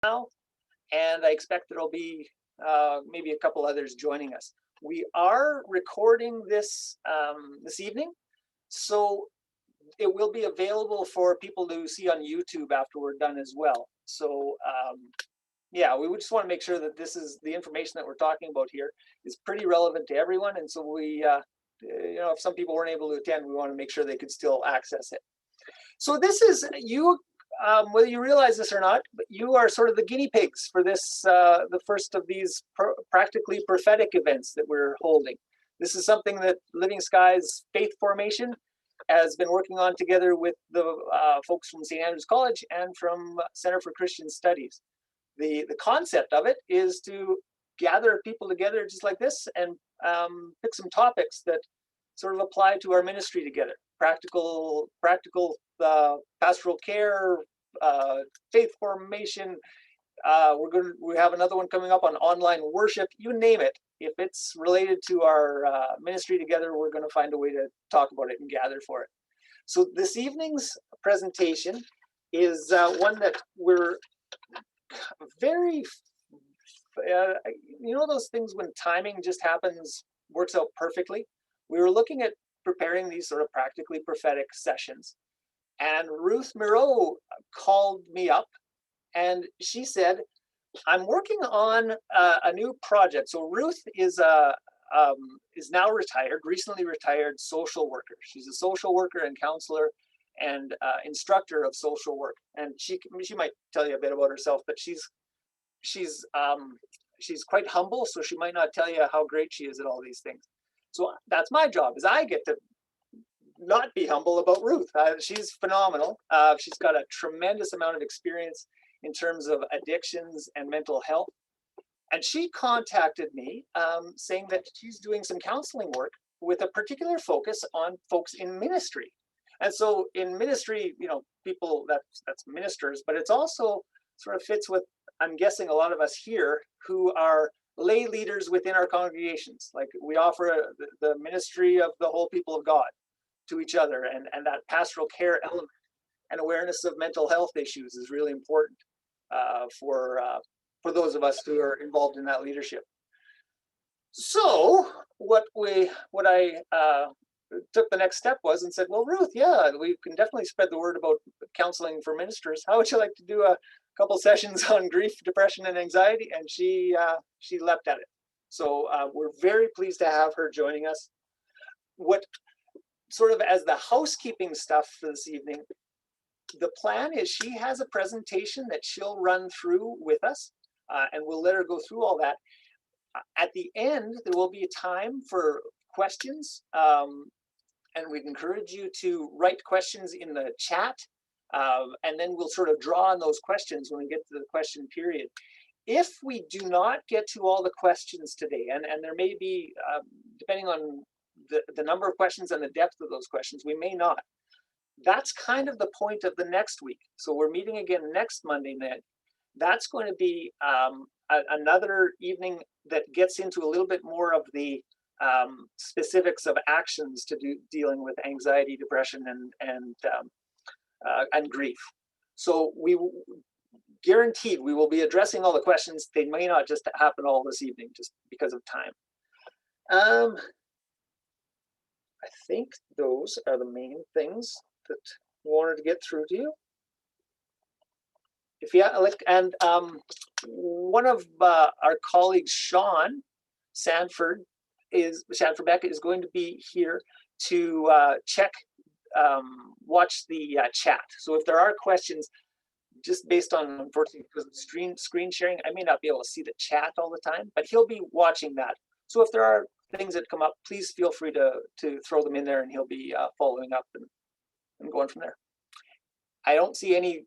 now, and I expect there'll be maybe a couple others joining us. We are recording this this evening, so it will be available for people to see on YouTube after we're done as well. So yeah, we would just want to make sure that this is the information that we're talking about here is pretty relevant to everyone. And so we, you know, if some people weren't able to attend, we want to make sure they could still access it. So this is you, whether you realize this or not, but you are sort of the guinea pigs for this, the first of these practically prophetic events that we're holding. This is something that Living Skies Faith Formation has been working on together with the folks from St. Andrews College and from Center for Christian Studies. The concept of it is to gather people together just like this and pick some topics that sort of apply to our ministry together. Practical pastoral care, faith formation. We have another one coming up on online worship. You name it. If it's related to our ministry together, we're going to find a way to talk about it and gather for it. So this evening's presentation is one that we're very, you know, those things when timing just happens, works out perfectly. We were looking at preparing these sort of practically prophetic sessions, and Ruth Mireau called me up and she said, I'm working on a new project. So Ruth is now retired, recently retired social worker. She's a social worker and counselor and instructor of social work. And she might tell you a bit about herself, but she's quite humble, so she might not tell you how great she is at all these things. So that's my job, is I get to not be humble about Ruth. She's phenomenal. She's got a tremendous amount of experience in terms of addictions and mental health. And she contacted me saying that she's doing some counseling work with a particular focus on folks in ministry. And so in ministry, you know, people, that's ministers, but it's also sort of fits with, I'm guessing, a lot of us here who are lay leaders within our congregations. Like we offer the ministry of the whole people of God to each other, and that pastoral care element and awareness of mental health issues is really important for those of us who are involved in that leadership. So what I took the next step was and said, well, Ruth, yeah, we can definitely spread the word about counseling for ministers. How would you like to do a couple sessions on grief, depression, and anxiety? And she leapt at it. So we're very pleased to have her joining us. What sort of as the housekeeping stuff for this evening, the plan is she has a presentation that she'll run through with us, and we'll let her go through all that. At the end, there will be a time for questions, and we'd encourage you to write questions in the chat, and then we'll sort of draw on those questions when we get to the question period. If we do not get to all the questions today, and there may be, depending on the number of questions and the depth of those questions, we may not. That's kind of the point of the next week. So we're meeting again next Monday night. That's going to be another evening that gets into a little bit more of the specifics of actions to do dealing with anxiety, depression, and grief. So we guaranteed we will be addressing all the questions. They may not just happen all this evening just because of time. I think those are the main things that we wanted to get through to you. If you like, and one of our colleagues, Sean Sanford Beck, is going to be here to watch the chat. So if there are questions, just based on, unfortunately, because of screen sharing, I may not be able to see the chat all the time, but he'll be watching that. So if there are things that come up, please feel free to throw them in there, and he'll be following up and going from there. I don't see any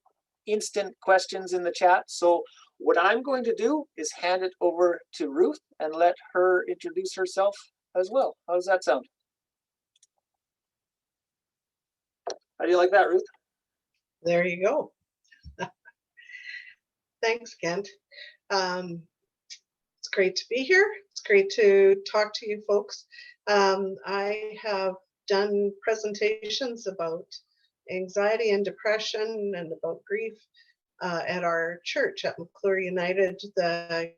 instant questions in the chat, so what I'm going to do is hand it over to Ruth and let her introduce herself as well. How does that sound? How do you like that, Ruth? There you go. Thanks, Kent. It's great to be here. It's great to talk to you folks. I have done presentations about anxiety and depression and about grief at our church at McClure United the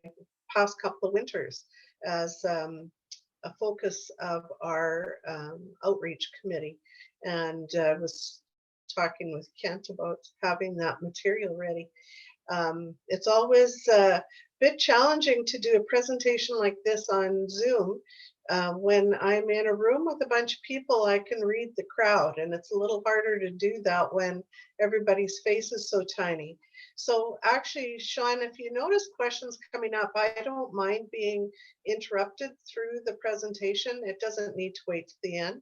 past couple of winters as a focus of our outreach committee, and was talking with Kent about having that material ready. It's always a bit challenging to do a presentation like this on Zoom. When I'm in a room with a bunch of people, I can read the crowd, and it's a little harder to do that when everybody's face is so tiny. So actually, Sean, if you notice questions coming up, I don't mind being interrupted through the presentation. It doesn't need to wait to the end.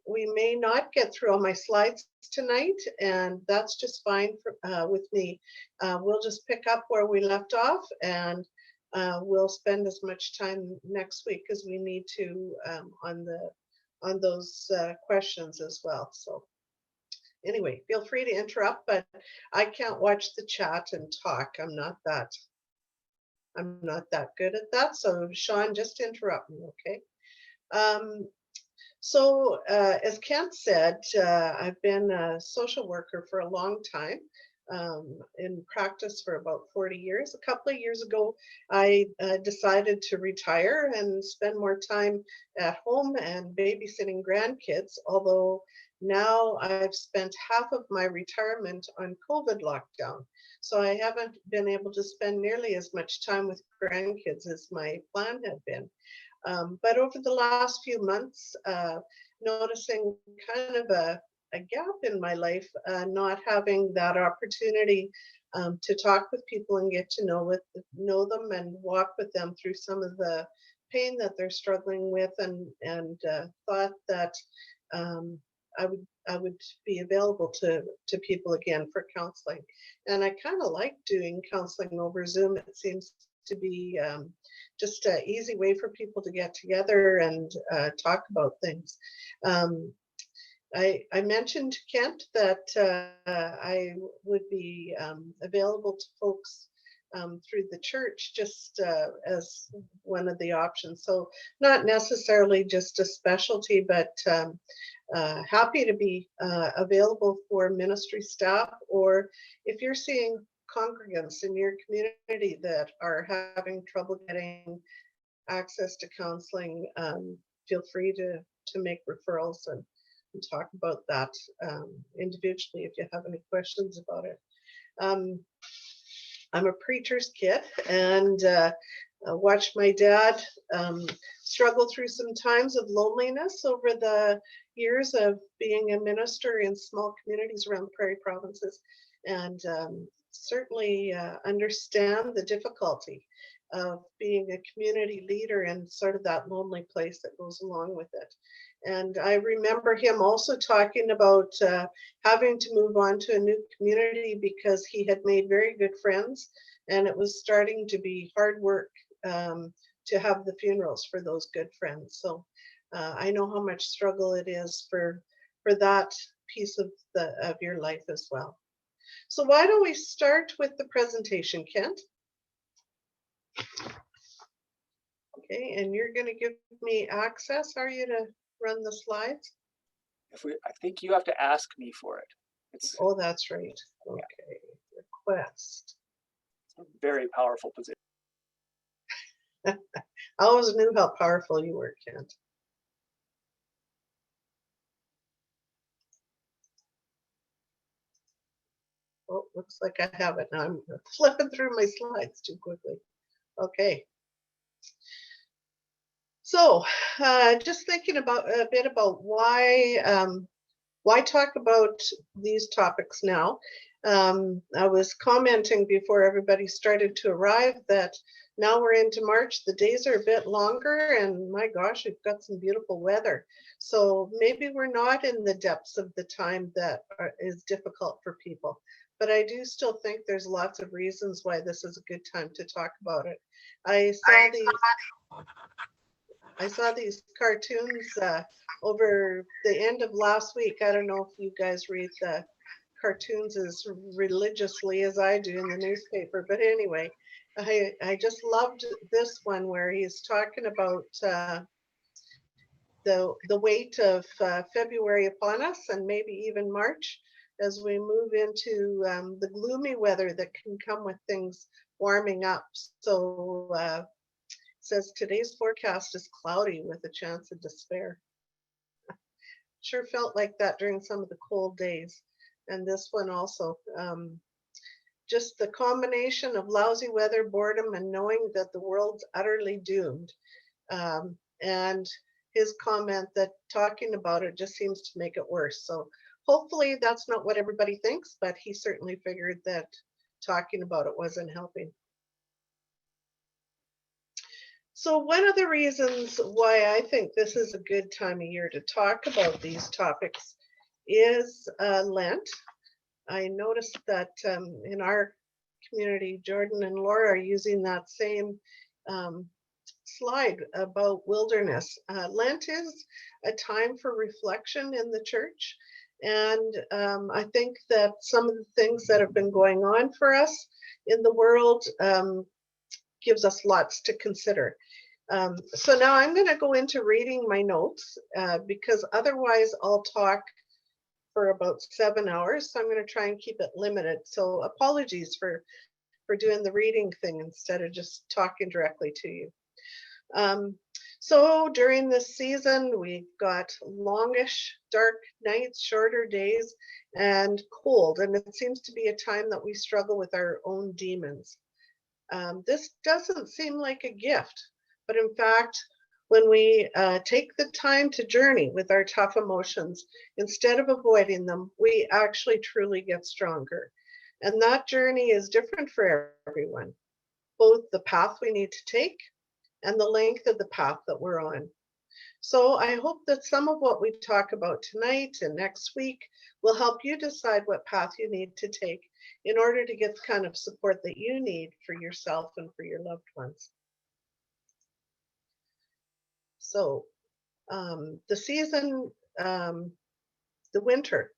We may not get through all my slides tonight, and that's just fine with me. We'll just pick up where we left off, and we'll spend as much time next week as we need to on those questions as well. So anyway, feel free to interrupt, but I can't watch the chat and talk. I'm not that good at that. So Sean, just interrupt me, okay? So as Kent said, I've been a social worker for a long time, in practice for about 40 years. A couple of years ago, I decided to retire and spend more time at home and babysitting grandkids, although now I've spent half of my retirement on COVID lockdown. So I haven't been able to spend nearly as much time with grandkids as my plan had been. But over the last few months, noticing kind of a gap in my life, not having that opportunity to talk with people and get to know them and walk with them through some of the pain that they're struggling with, and thought that I would be available to people again for counseling. And I kind of like doing counseling over Zoom. It seems to be just an easy way for people to get together and talk about things. I mentioned to Kent that I would be available to folks through the church just as one of the options. So not necessarily just a specialty, but happy to be available for ministry staff, or if you're seeing congregants in your community that are having trouble getting access to counseling, feel free to make referrals and talk about that individually if you have any questions about it. I'm a preacher's kid, and watched my dad struggle through some times of loneliness over the years of being a minister in small communities around the Prairie provinces, and certainly understand the difficulty of being a community leader in sort of that lonely place that goes along with it. And I remember him also talking about having to move on to a new community because he had made very good friends, and it was starting to be hard work to have the funerals for those good friends. So I know how much struggle it is for that piece of your life as well. So why don't we start with the presentation, Kent? Okay, and you're going to give me access, are you, to run the slides? I think you have to ask me for it. Oh, that's right. Okay, yeah. Request. It's a very powerful position. I always knew how powerful you were, Kent. Oh, looks like I have it now. I'm flipping through my slides too quickly. Okay. So just thinking about a bit about why talk about these topics now. I was commenting before everybody started to arrive that now we're into March, the days are a bit longer, and my gosh, we've got some beautiful weather. So maybe we're not in the depths of the time that is difficult for people. But I do still think there's lots of reasons why this is a good time to talk about it. I saw these cartoons over the end of last week. I don't know if you guys read the cartoons as religiously as I do in the newspaper, but anyway, I just loved this one where he's talking about the weight of February upon us, and maybe even March, as we move into the gloomy weather that can come with things warming up. So says today's forecast is cloudy with a chance of despair. Sure felt like that during some of the cold days. And this one also. Just the combination of lousy weather, boredom, and knowing that the world's utterly doomed. And his comment that talking about it just seems to make it worse. So hopefully that's not what everybody thinks, but he certainly figured that talking about it wasn't helping. So one of the reasons why I think this is a good time of year to talk about these topics is Lent. I noticed that in our community, Jordan and Laura are using that same slide about wilderness. Lent is a time for reflection in the church. And I think that some of the things that have been going on for us in the world gives us lots to consider. So now I'm going to go into reading my notes because otherwise I'll talk for about 7 hours. So I'm going to try and keep it limited. So apologies for doing the reading thing instead of just talking directly to you. So during this season, we've got longish, dark nights, shorter days, and cold. And it seems to be a time that we struggle with our own demons. This doesn't seem like a gift, but in fact, when we take the time to journey with our tough emotions, instead of avoiding them, we actually truly get stronger. And that journey is different for everyone, both the path we need to take and the length of the path that we're on. So I hope that some of what we talk about tonight and next week will help you decide what path you need to take in order to get the kind of support that you need for yourself and for your loved ones. So the season, the winter,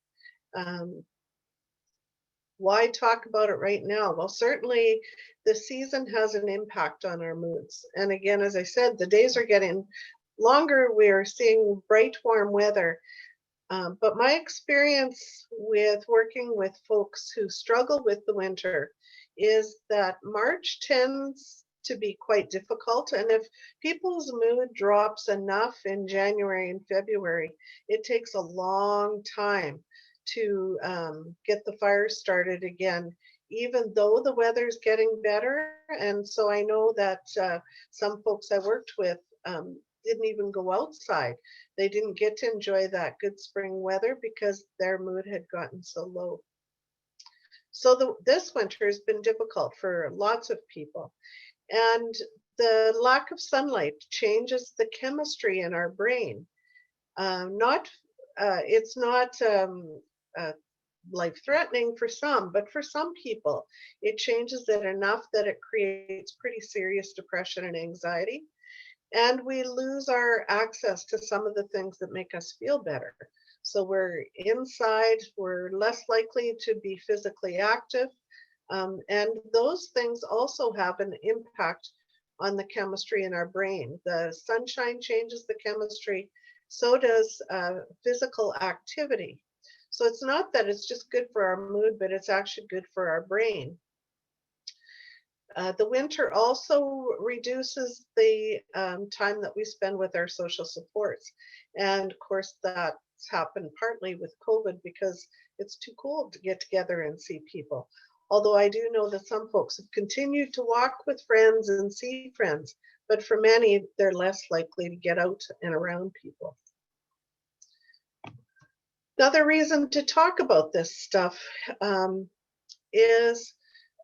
why talk about it right now? Well, certainly the season has an impact on our moods. And again, as I said, the days are getting longer. We're seeing bright, warm weather. But my experience with working with folks who struggle with the winter is that March tends to be quite difficult. And if people's mood drops enough in January and February, it takes a long time to get the fire started again, even though the weather's getting better. And so I know that some folks I worked with didn't even go outside. They didn't get to enjoy that good spring weather because their mood had gotten so low. So this winter has been difficult for lots of people. And the lack of sunlight changes the chemistry in our brain. It's not life-threatening for some, but for some people, it changes it enough that it creates pretty serious depression and anxiety. And we lose our access to some of the things that make us feel better. So we're inside, we're less likely to be physically active. And those things also have an impact on the chemistry in our brain. The sunshine changes the chemistry, so does physical activity. So it's not that it's just good for our mood, but it's actually good for our brain. The winter also reduces the time that we spend with our social supports. And of course, that's happened partly with COVID because it's too cold to get together and see people. Although I do know that some folks have continued to walk with friends and see friends, but for many, they're less likely to get out and around people. Another reason to talk about this stuff is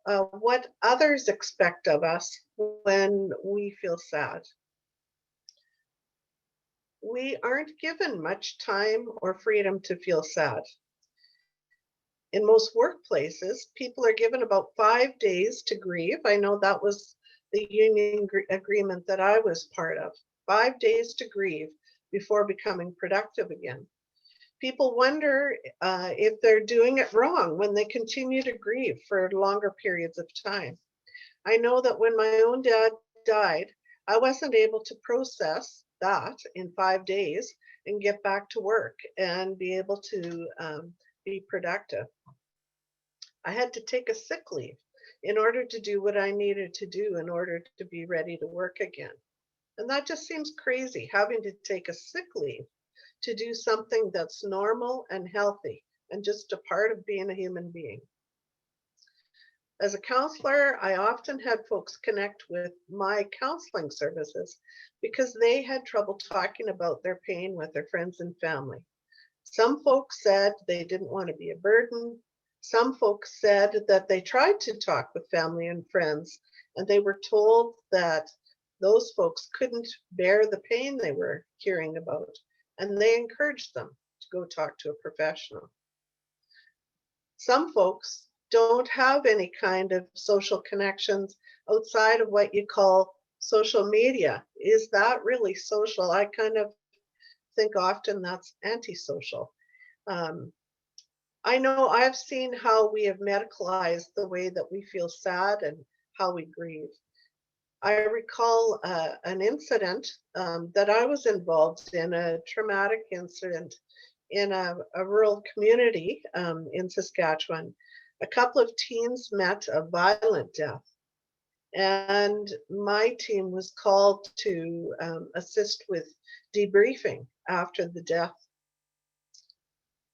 what others expect of us when we feel sad. We aren't given much time or freedom to feel sad. In most workplaces, people are given about 5 days to grieve. I know that was the union agreement that I was part of. 5 days to grieve before becoming productive again. People wonder if they're doing it wrong when they continue to grieve for longer periods of time. I know that when my own dad died, I wasn't able to process that in 5 days and get back to work and be able to be productive. I had to take a sick leave in order to do what I needed to do in order to be ready to work again. And that just seems crazy, having to take a sick leave to do something that's normal and healthy and just a part of being a human being. As a counselor, I often had folks connect with my counseling services because they had trouble talking about their pain with their friends and family. Some folks said they didn't want to be a burden. Some folks said that they tried to talk with family and friends, and they were told that those folks couldn't bear the pain they were hearing about, and they encouraged them to go talk to a professional. Some folks don't have any kind of social connections outside of what you call social media. Is that really social? I kind of think often that's antisocial. I know I've seen how we have medicalized the way that we feel sad and how we grieve. I recall an incident that I was involved in, a traumatic incident in a rural community in Saskatchewan. A couple of teens met a violent death, and my team was called to assist with debriefing after the death.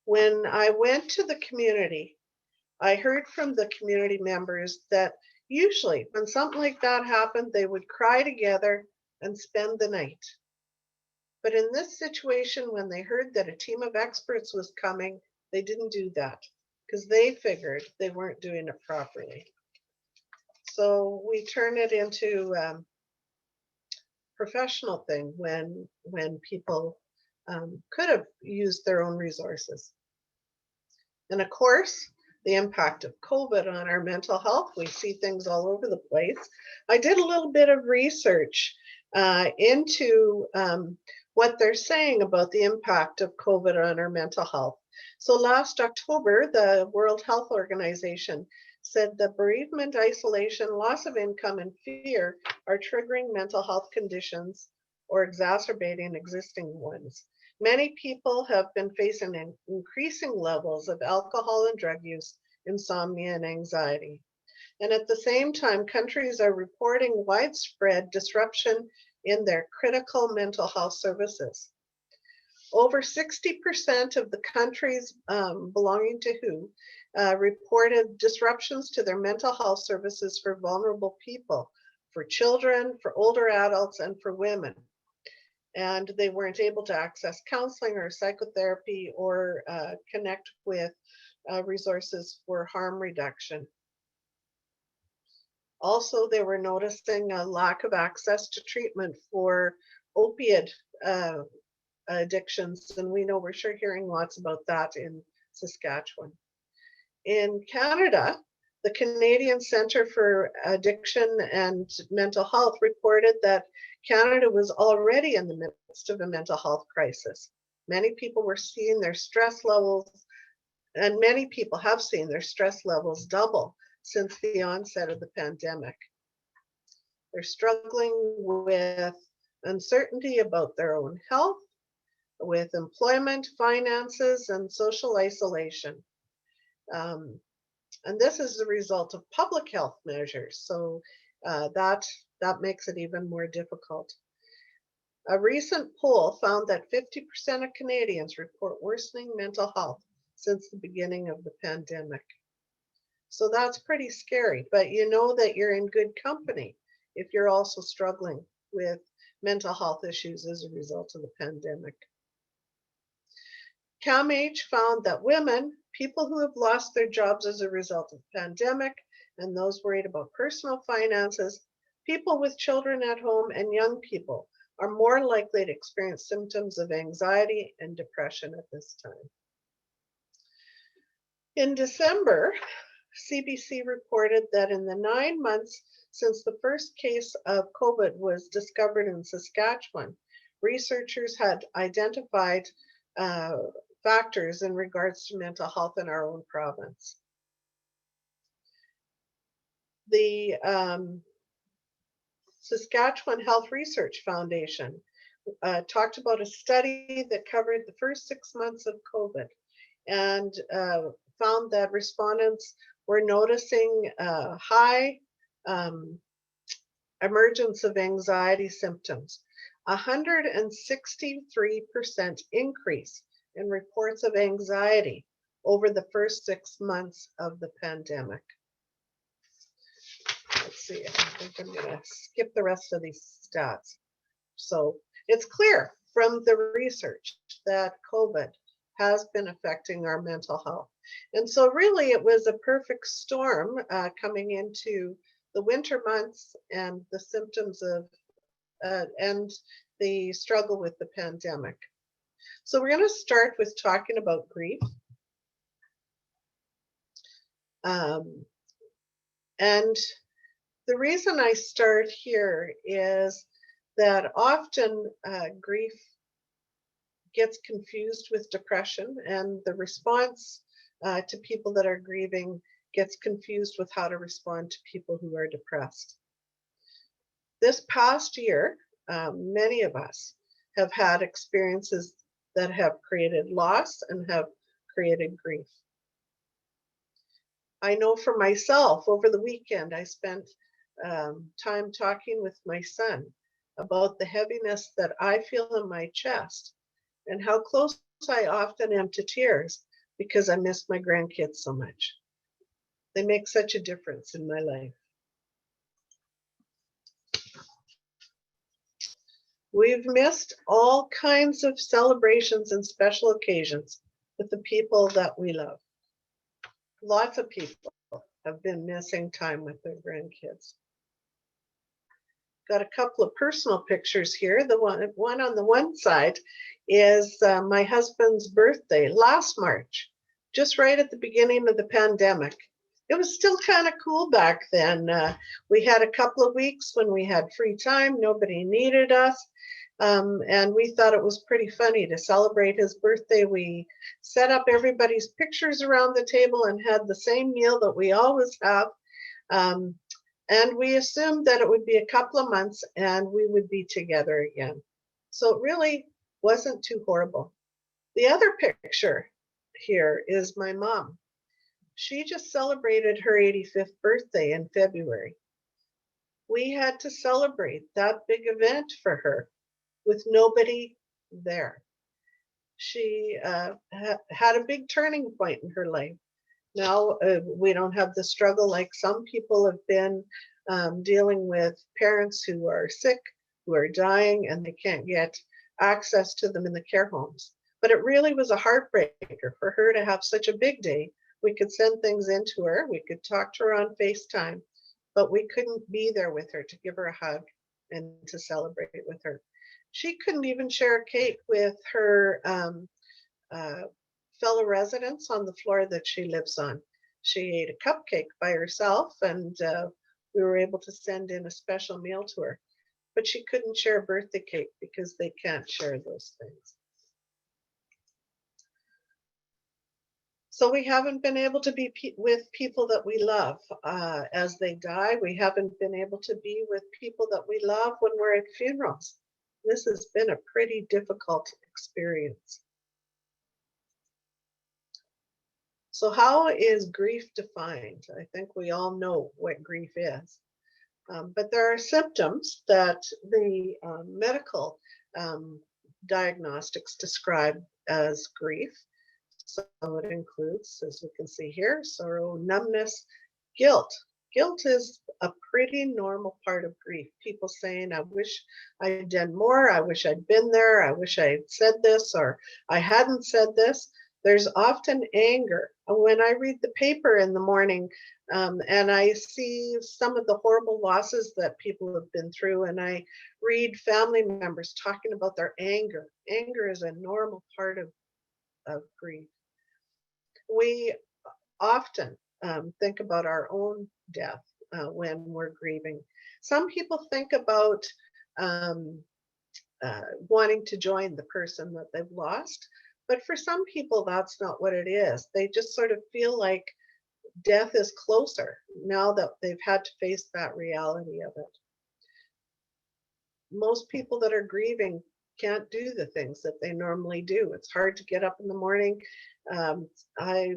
When I went to the community, I heard from the community members that usually when something like that happened, they would cry together and spend the night. But in this situation, when they heard that a team of experts was coming, they didn't do that because they figured they weren't doing it properly. So we turn it into a professional thing when people could have used their own resources. And of course, the impact of COVID on our mental health. We see things all over the place. I did a little bit of research into what they're saying about the impact of COVID on our mental health. So last October, the World Health Organization said that bereavement, isolation, loss of income, and fear are triggering mental health conditions or exacerbating existing ones. Many people have been facing increasing levels of alcohol and drug use, insomnia, and anxiety. And at the same time, countries are reporting widespread disruption in their critical mental health services. Over 60% of the countries belonging to WHO reported disruptions to their mental health services for vulnerable people, for children, for older adults, and for women. And they weren't able to access counseling or psychotherapy or connect with resources for harm reduction. Also, they were noticing a lack of access to treatment for opiate addictions, and we know we're sure hearing lots about that in Saskatchewan. In Canada, the Canadian Centre for Addiction and Mental Health reported that Canada was already in the midst of a mental health crisis. Many people were seeing their stress levels, and many people have seen their stress levels double since the onset of the pandemic. They're struggling with uncertainty about their own health, with employment, finances, and social isolation. And this is the result of public health measures. So that makes it even more difficult. A recent poll found that 50% of Canadians report worsening mental health since the beginning of the pandemic. So that's pretty scary, but you know that you're in good company if you're also struggling with mental health issues as a result of the pandemic. CAMH found that women, people who have lost their jobs as a result of the pandemic, and those worried about personal finances, people with children at home, and young people are more likely to experience symptoms of anxiety and depression at this time. In December, CBC reported that in the 9 months since the first case of COVID was discovered in Saskatchewan, researchers had identified factors in regards to mental health in our own province. The Saskatchewan Health Research Foundation talked about a study that covered the first 6 months of COVID and found that respondents were noticing high emergence of anxiety symptoms. 163% increase in reports of anxiety over the first 6 months of the pandemic. Let's see, I think I'm going to skip the rest of these stats. So it's clear from the research that COVID has been affecting our mental health. And so really it was a perfect storm coming into the winter months and the symptoms of and the struggle with the pandemic. So we're going to start with talking about grief. And the reason I start here is that often grief gets confused with depression, and the response to people that are grieving gets confused with how to respond to people who are depressed. This past year, many of us have had experiences that have created loss and have created grief. I know for myself, over the weekend, I spent time talking with my son about the heaviness that I feel in my chest and how close I often am to tears because I miss my grandkids so much. They make such a difference in my life. We've missed all kinds of celebrations and special occasions with the people that we love. Lots of people have been missing time with their grandkids. Got a couple of personal pictures here. The one on the one side is my husband's birthday last March, just right at the beginning of the pandemic. It was still kind of cool back then. We had a couple of weeks when we had free time. Nobody needed us. And we thought it was pretty funny to celebrate his birthday. We set up everybody's pictures around the table and had the same meal that we always have. And we assumed that it would be a couple of months and we would be together again. So it really wasn't too horrible. The other picture here is my mom. She just celebrated her 85th birthday in February. We had to celebrate that big event for her with nobody there. She had a big turning point in her life. Now we don't have the struggle like some people have been dealing with parents who are sick, who are dying, and they can't get access to them in the care homes. But it really was a heartbreaker for her to have such a big day. We could send things into her, we could talk to her on FaceTime, but we couldn't be there with her to give her a hug and to celebrate with her. She couldn't even share a cake with her fellow residents on the floor that she lives on. She ate a cupcake by herself, and we were able to send in a special meal to her. But she couldn't share a birthday cake because they can't share those things. So we haven't been able to be with people that we love as they die. We haven't been able to be with people that we love when we're at funerals. This has been a pretty difficult experience. So how is grief defined? I think we all know what grief is. But there are symptoms that the medical diagnostics describe as grief. So it includes, as we can see here, sorrow, numbness, guilt. Guilt is a pretty normal part of grief. People saying, I wish I had done more, I wish I'd been there, I wish I had said this, or I hadn't said this. There's often anger. When I read the paper in the morning and I see some of the horrible losses that people have been through, and I read family members talking about their anger. Anger is a normal part of grief. We often think about our own death when we're grieving. Some people think about wanting to join the person that they've lost, but for some people, that's not what it is. They just sort of feel like death is closer now that they've had to face that reality of it. Most people that are grieving can't do the things that they normally do. It's hard to get up in the morning. I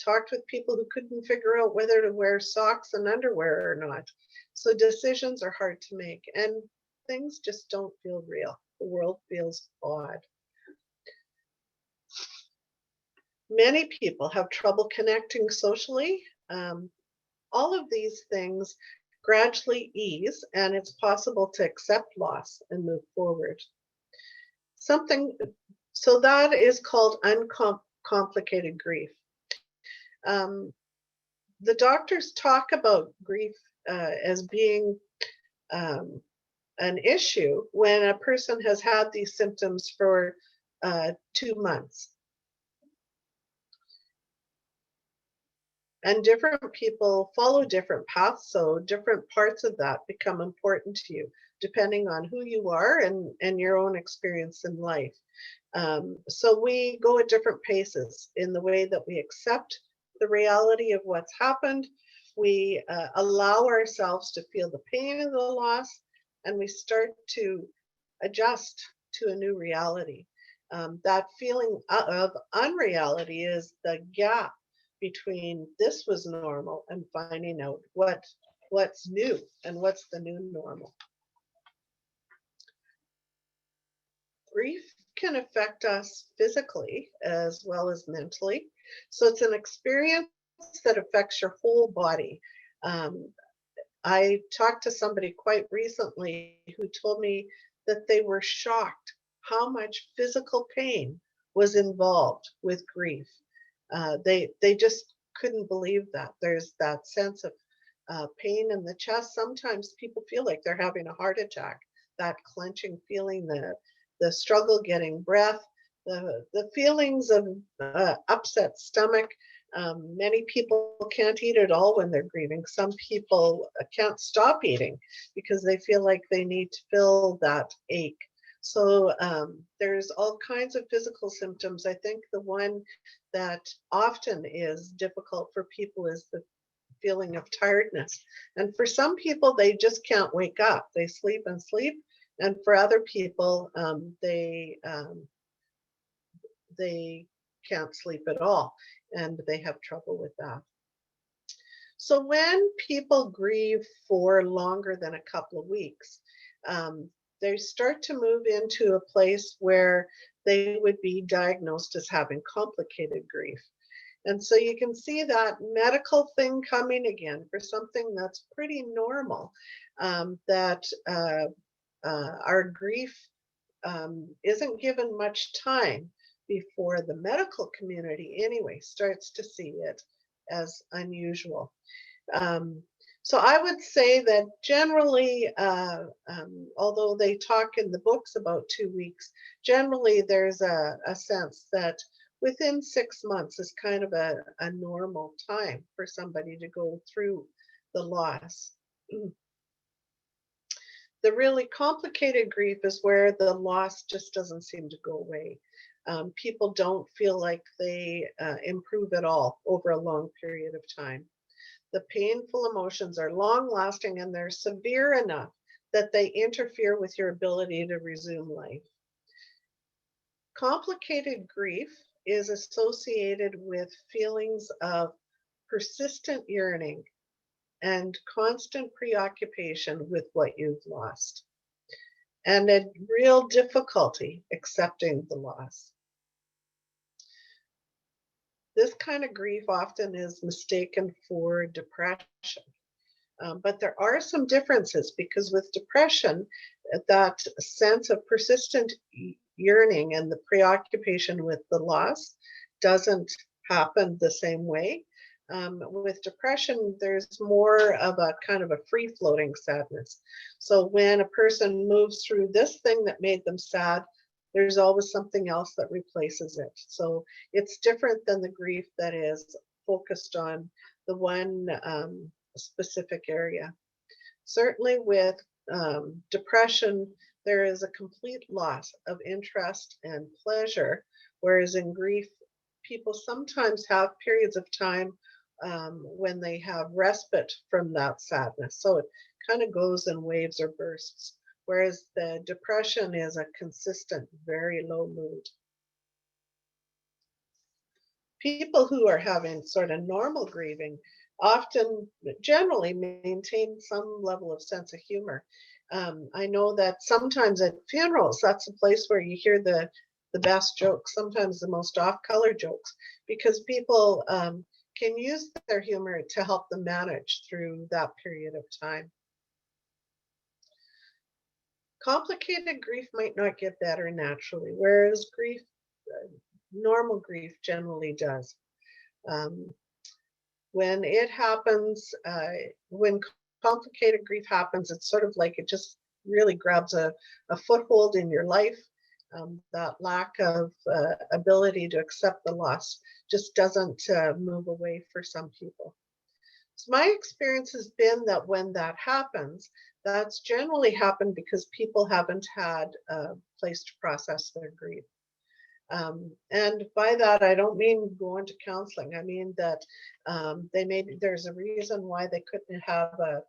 talked with people who couldn't figure out whether to wear socks and underwear or not. So decisions are hard to make, and things just don't feel real. The world feels odd. Many people have trouble connecting socially. All of these things gradually ease, and it's possible to accept loss and move forward. So that is called uncomplicated grief. The doctors talk about grief as being an issue when a person has had these symptoms for 2 months. And different people follow different paths, so different parts of that become important to you, depending on who you are and your own experience in life. So we go at different paces in the way that we accept the reality of what's happened. We allow ourselves to feel the pain of the loss, and we start to adjust to a new reality. That feeling of unreality is the gap between this was normal and finding out what's new and what's the new normal. Grief can affect us physically as well as mentally. So it's an experience that affects your whole body. I talked to somebody quite recently who told me that they were shocked how much physical pain was involved with grief. They just couldn't believe that. There's that sense of pain in the chest. Sometimes people feel like they're having a heart attack, that clenching feeling, the struggle getting breath, the feelings of upset stomach. Many people can't eat at all when they're grieving. Some people can't stop eating because they feel like they need to fill that ache. So there's all kinds of physical symptoms. I think the one that often is difficult for people is the feeling of tiredness. And for some people, they just can't wake up. They sleep and sleep. And for other people, they can't sleep at all, and they have trouble with that. So when people grieve for longer than a couple of weeks, they start to move into a place where they would be diagnosed as having complicated grief. And so you can see that medical thing coming again for something that's pretty normal, that our grief isn't given much time before the medical community anyway starts to see it as unusual. So I would say that generally, although they talk in the books about 2 weeks, generally there's a sense that within 6 months is kind of a normal time for somebody to go through the loss. The really complicated grief is where the loss just doesn't seem to go away. People don't feel like they improve at all over a long period of time. The painful emotions are long lasting and they're severe enough that they interfere with your ability to resume life. Complicated grief is associated with feelings of persistent yearning and constant preoccupation with what you've lost, and a real difficulty accepting the loss. This kind of grief often is mistaken for depression. But there are some differences because with depression, that sense of persistent yearning and the preoccupation with the loss doesn't happen the same way. With depression, there's more of a kind of a free-floating sadness. So when a person moves through this thing that made them sad, there's always something else that replaces it. So it's different than the grief that is focused on the one specific area. Certainly with depression, there is a complete loss of interest and pleasure, whereas in grief, people sometimes have periods of time when they have respite from that sadness. So it kind of goes in waves or bursts. whereas the depression is a consistent, very low mood. People who are having sort of normal grieving often generally maintain some level of sense of humor. I know that sometimes at funerals, that's a place where you hear the best jokes, sometimes the most off-color jokes, because people can use their humor to help them manage through that period of time. Complicated grief might not get better naturally, whereas grief, normal grief generally does. When it happens, when complicated grief happens, it's sort of like it just really grabs a foothold in your life. That lack of ability to accept the loss just doesn't move away for some people. So my experience has been that when that happens, that's generally happened because people haven't had a place to process their grief. And by that, I don't mean going to counseling. I mean that there's a reason why they couldn't have a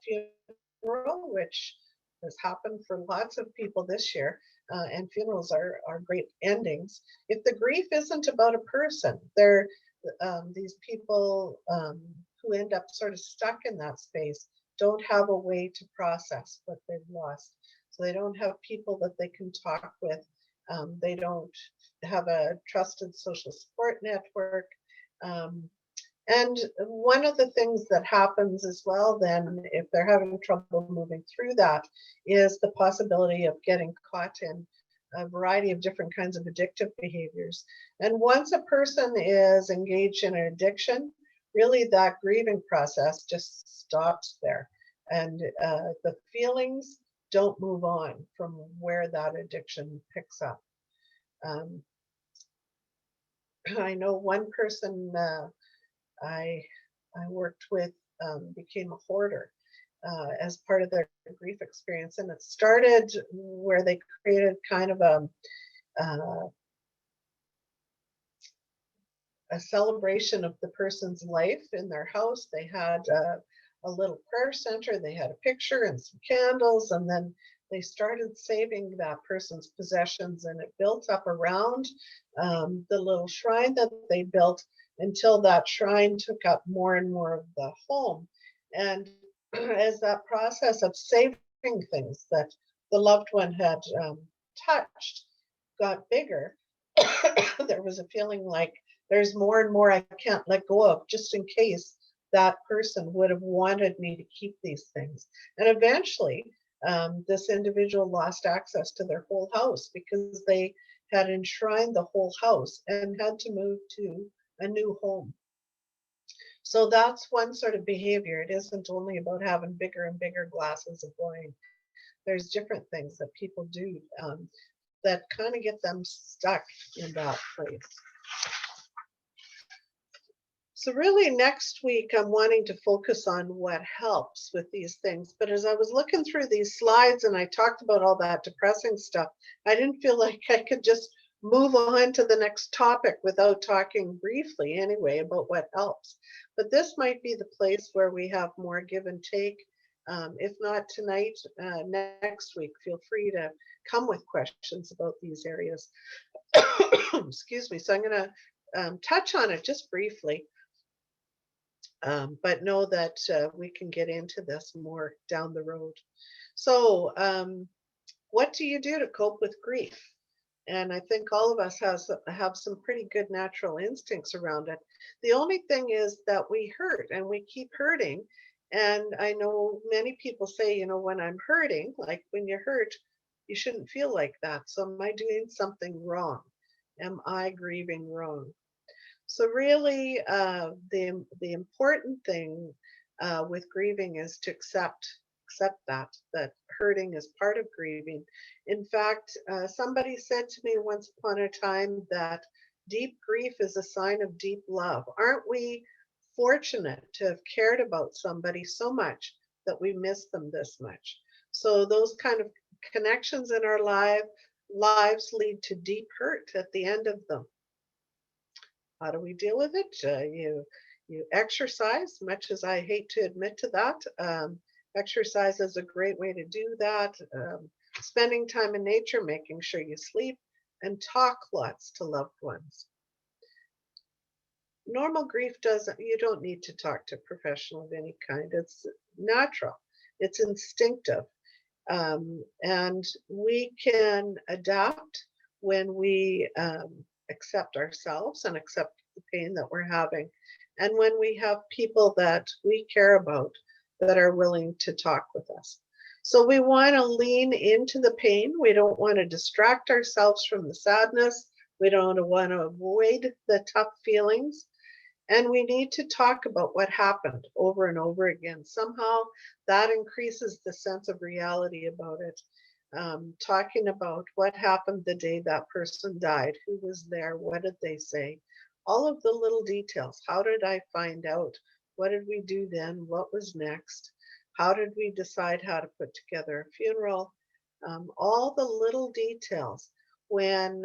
funeral, which has happened for lots of people this year. And funerals are great endings. If the grief isn't about a person, they're these people who end up sort of stuck in that space don't have a way to process what they've lost. So they don't have people that they can talk with. They don't have a trusted social support network. And one of the things that happens as well, then, if they're having trouble moving through that, is the possibility of getting caught in a variety of different kinds of addictive behaviors. And once a person is engaged in an addiction, really that grieving process just stops there. And the feelings don't move on from where that addiction picks up. I know one person I worked with became a hoarder as part of their grief experience, and it started where they created kind of a celebration of the person's life in their house. They had a little prayer center, they had a picture and some candles, and then they started saving that person's possessions, and it built up around the little shrine that they built until that shrine took up more and more of the home. And as that process of saving things that the loved one had touched got bigger, there was a feeling like there's more and more I can't let go of, just in case that person would have wanted me to keep these things. And eventually, this individual lost access to their whole house because they had enshrined the whole house and had to move to a new home. So that's one sort of behavior. It isn't only about having bigger and bigger glasses of wine. There's different things that people do that kind of get them stuck in that place. So really next week, I'm wanting to focus on what helps with these things. But as I was looking through these slides and I talked about all that depressing stuff, I didn't feel like I could just move on to the next topic without talking briefly anyway about what helps. But this might be the place where we have more give and take. If not tonight, next week, feel free to come with questions about these areas. Excuse me. So I'm going to touch on it just briefly. But know that we can get into this more down the road. So what do you do to cope with grief? And I think all of us have some pretty good natural instincts around it. The only thing is that we hurt and we keep hurting. And I know many people say, you know, when I'm hurting, like when you hurt, you shouldn't feel like that. So am I doing something wrong? Am I grieving wrong? So really, the important thing with grieving is to accept that hurting is part of grieving. In fact, somebody said to me once upon a time that deep grief is a sign of deep love. Aren't we fortunate to have cared about somebody so much that we miss them this much? So those kind of connections in our lives lead to deep hurt at the end of them. How do we deal with it? You exercise, much as I hate to admit to that. Exercise is a great way to do that. spending time in nature, making sure you sleep, and talk lots to loved ones. Normal grief you don't need to talk to a professional of any kind. It's natural, it's instinctive. And we can adapt when we accept ourselves and accept the pain that we're having. And when we have people that we care about that are willing to talk with us. So we want to lean into the pain. We don't want to distract ourselves from the sadness. We don't want to avoid the tough feelings. And we need to talk about what happened over and over again. Somehow that increases the sense of reality about it. Talking about what happened the day that person died, who was there, what did they say, all of the little details. How did I find out? What did we do then? What was next? How did we decide how to put together a funeral? All the little details. When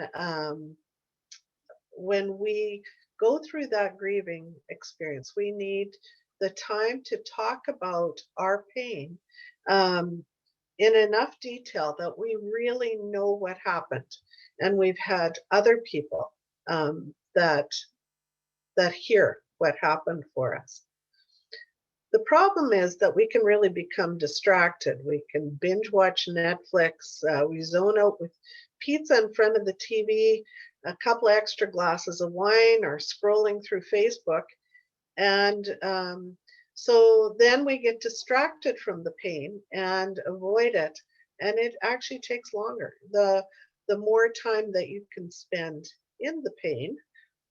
we go through that grieving experience, we need the time to talk about our pain in enough detail that we really know what happened. And we've had other people that hear what happened for us. The problem is that we can really become distracted. We can binge watch Netflix. We zone out with pizza in front of the TV, a couple of extra glasses of wine, or scrolling through Facebook. And so then we get distracted from the pain and avoid it. And it actually takes longer. The more time that you can spend in the pain,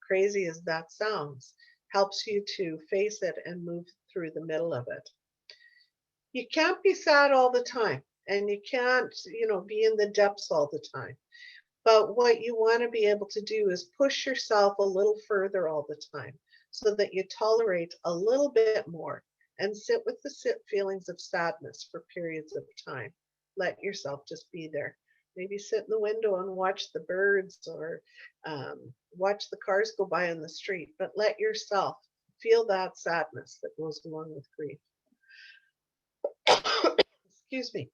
crazy as that sounds, helps you to face it and move through the middle of it. You can't be sad all the time, and you can't, be in the depths all the time. But what you want to be able to do is push yourself a little further all the time so that you tolerate a little bit more and sit with the feelings of sadness for periods of time. Let yourself just be there. Maybe sit in the window and watch the birds, or watch the cars go by on the street, but let yourself feel that sadness that goes along with grief. Excuse me.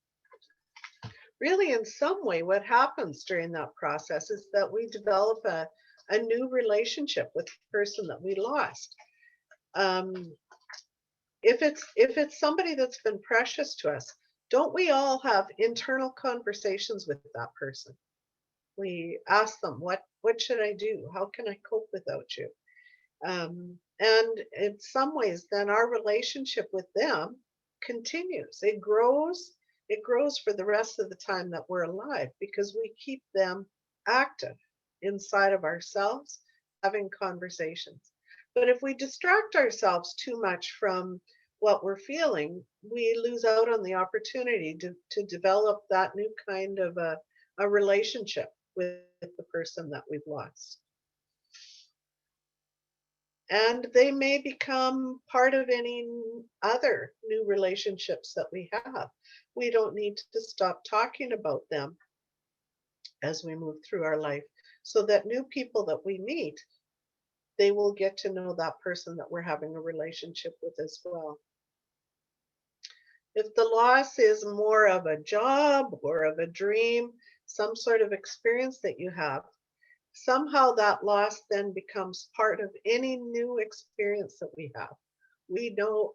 Really, in some way, what happens during that process is that we develop a new relationship with the person that we lost. If it's somebody that's been precious to us, don't we all have internal conversations with that person? We ask them, what should I do? How can I cope without you? And in some ways, then our relationship with them continues. It grows for the rest of the time that we're alive, because we keep them active inside of ourselves, having conversations. But if we distract ourselves too much from what we're feeling, we lose out on the opportunity to develop that new kind of a relationship with the person that we've lost. And they may become part of any other new relationships that we have. We don't need to stop talking about them as we move through our life, so that new people that we meet, they will get to know that person that we're having a relationship with as well. If the loss is more of a job or of a dream, some sort of experience that you have, somehow that loss then becomes part of any new experience that we have. We know,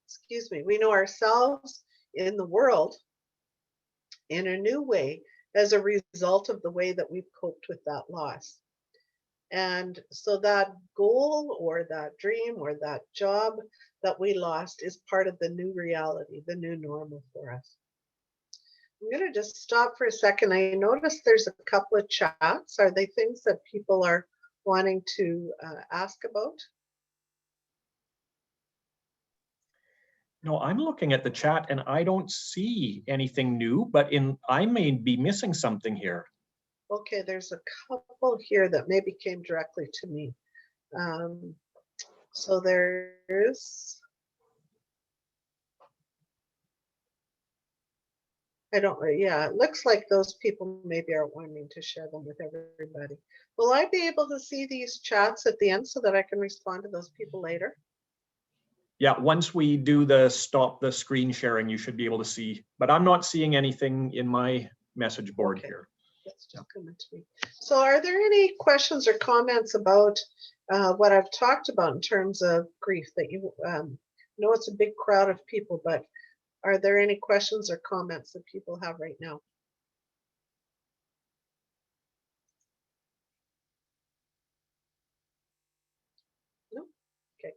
excuse me, we know ourselves in the world in a new way as a result of the way that we've coped with that loss. And so that goal or that dream or that job that we lost is part of the new reality, the new normal for us. I'm going to just stop for a second. I noticed there's a couple of chats. Are they things that people are wanting to ask about? No, I'm looking at the chat and I don't see anything new, but I may be missing something here. Okay, there's a couple here that maybe came directly to me. So there's, yeah, it looks like those people maybe are wanting to share them with everybody. Will I be able to see these chats at the end so that I can respond to those people later? Yeah, once we do the stop the screen sharing, you should be able to see, but I'm not seeing anything in my message board Okay. here. That's just coming to me. So are there any questions or comments about what I've talked about in terms of grief that you know it's a big crowd of people, but are there any questions or comments that people have right now? No? Okay.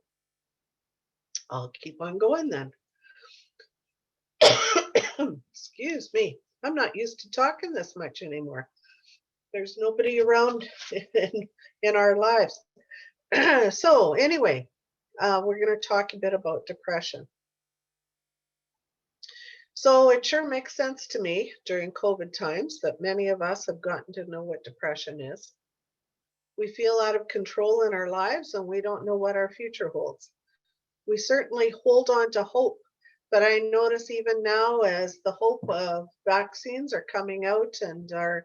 I'll keep on going then. Excuse me. I'm not used to talking this much anymore. There's nobody around in our lives. So anyway, we're going to talk a bit about depression. So it sure makes sense to me during COVID times that many of us have gotten to know what depression is. We feel out of control in our lives and we don't know what our future holds. We certainly hold on to hope, but I notice even now as the hope of vaccines are coming out and our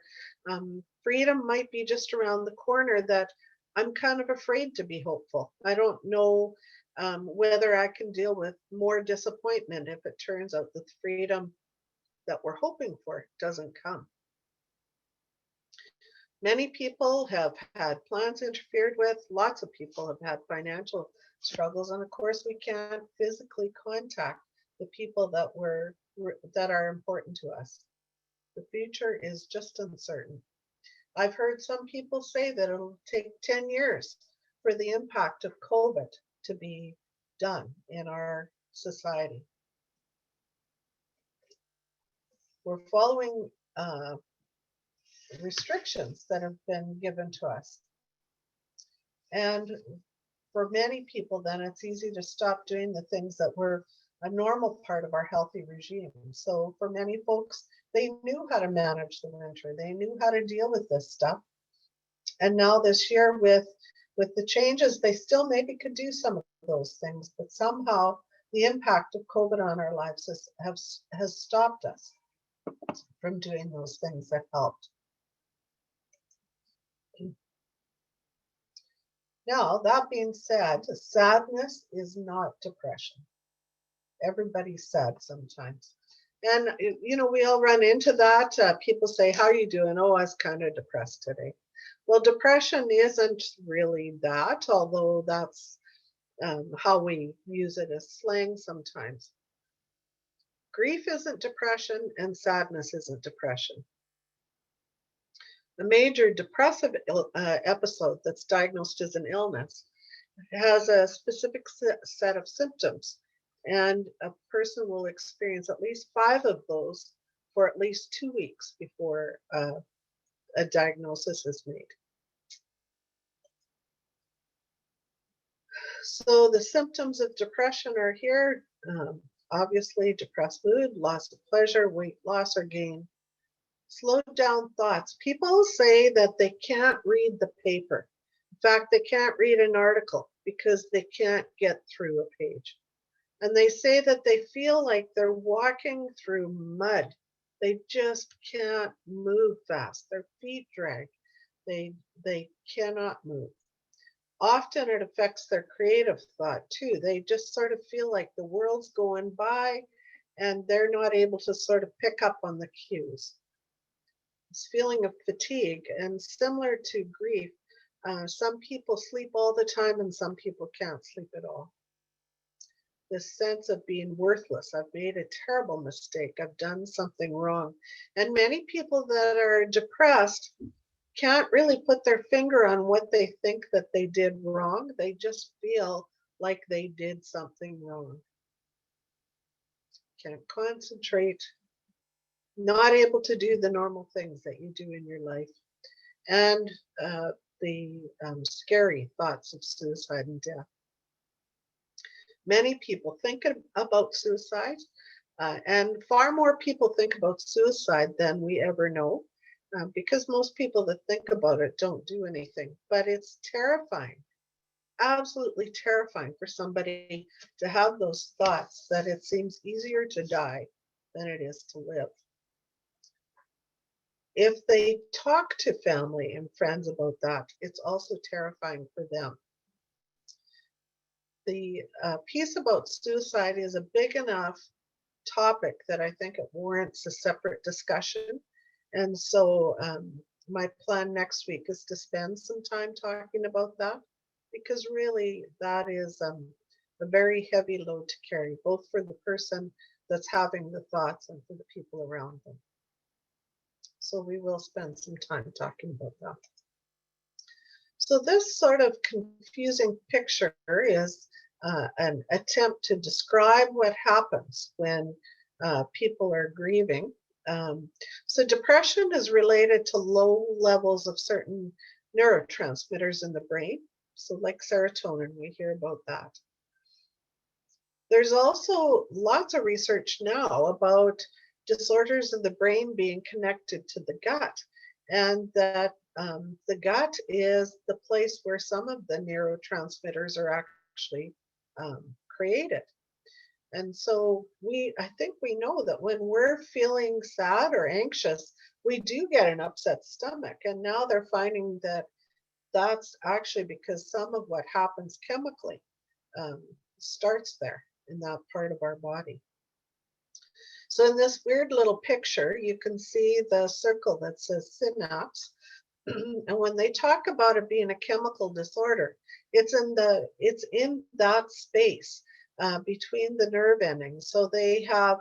freedom might be just around the corner, that I'm kind of afraid to be hopeful. I don't know whether I can deal with more disappointment if it turns out that the freedom that we're hoping for doesn't come. Many people have had plans interfered with. Lots of people have had financial struggles. And of course, we can't physically contact the people that are important to us. The future is just uncertain. I've heard some people say that it'll take 10 years for the impact of COVID to be done in our society. We're following restrictions that have been given to us. And for many people, then it's easy to stop doing the things that were a normal part of our healthy regime. So for many folks, they knew how to manage the winter. They knew how to deal with this stuff. And now this year with the changes, they still maybe could do some of those things, but somehow the impact of COVID on our lives has stopped us from doing those things that helped. Now, that being said, sadness is not depression. Everybody's sad sometimes. And, you know, we all run into that. People say, how are you doing? Oh, I was kind of depressed today. Well, depression isn't really that, although that's how we use it as slang sometimes. Grief isn't depression and sadness isn't depression. A major depressive episode that's diagnosed as an illness has a specific set of symptoms, and a person will experience at least 5 of those for at least 2 weeks before a diagnosis is made. So the symptoms of depression are here. Obviously, depressed mood, loss of pleasure, weight loss or gain, slowed down thoughts. People say that they can't read the paper. In fact, they can't read an article because they can't get through a page. And they say that they feel like they're walking through mud. They just can't move fast. Their feet drag. They cannot move. Often it affects their creative thought too. They just sort of feel like the world's going by and they're not able to sort of pick up on the cues. This feeling of fatigue, and similar to grief, some people sleep all the time and some people can't sleep at all. This sense of being worthless. I've made a terrible mistake. I've done something wrong. And many people that are depressed can't really put their finger on what they think that they did wrong. They just feel like they did something wrong. Can't concentrate, not able to do the normal things that you do in your life, and the scary thoughts of suicide and death. Many people think about suicide, and far more people think about suicide than we ever know, because most people that think about it don't do anything. But it's terrifying, absolutely terrifying for somebody to have those thoughts that it seems easier to die than it is to live. If they talk to family and friends about that, it's also terrifying for them. the piece about suicide is a big enough topic that I think it warrants a separate discussion. And so my plan next week is to spend some time talking about that, because really that is a very heavy load to carry, both for the person that's having the thoughts and for the people around them. So we will spend some time talking about that. So this sort of confusing picture is an attempt to describe what happens when people are grieving. So depression is related to low levels of certain neurotransmitters in the brain. So like serotonin, we hear about that. There's also lots of research now about disorders of the brain being connected to the gut, and that the gut is the place where some of the neurotransmitters are actually created. And so I think we know that when we're feeling sad or anxious, we do get an upset stomach. And now they're finding that that's actually because some of what happens chemically starts there in that part of our body. So in this weird little picture, you can see the circle that says synapse. And when they talk about it being a chemical disorder, it's in that space between the nerve endings. So they have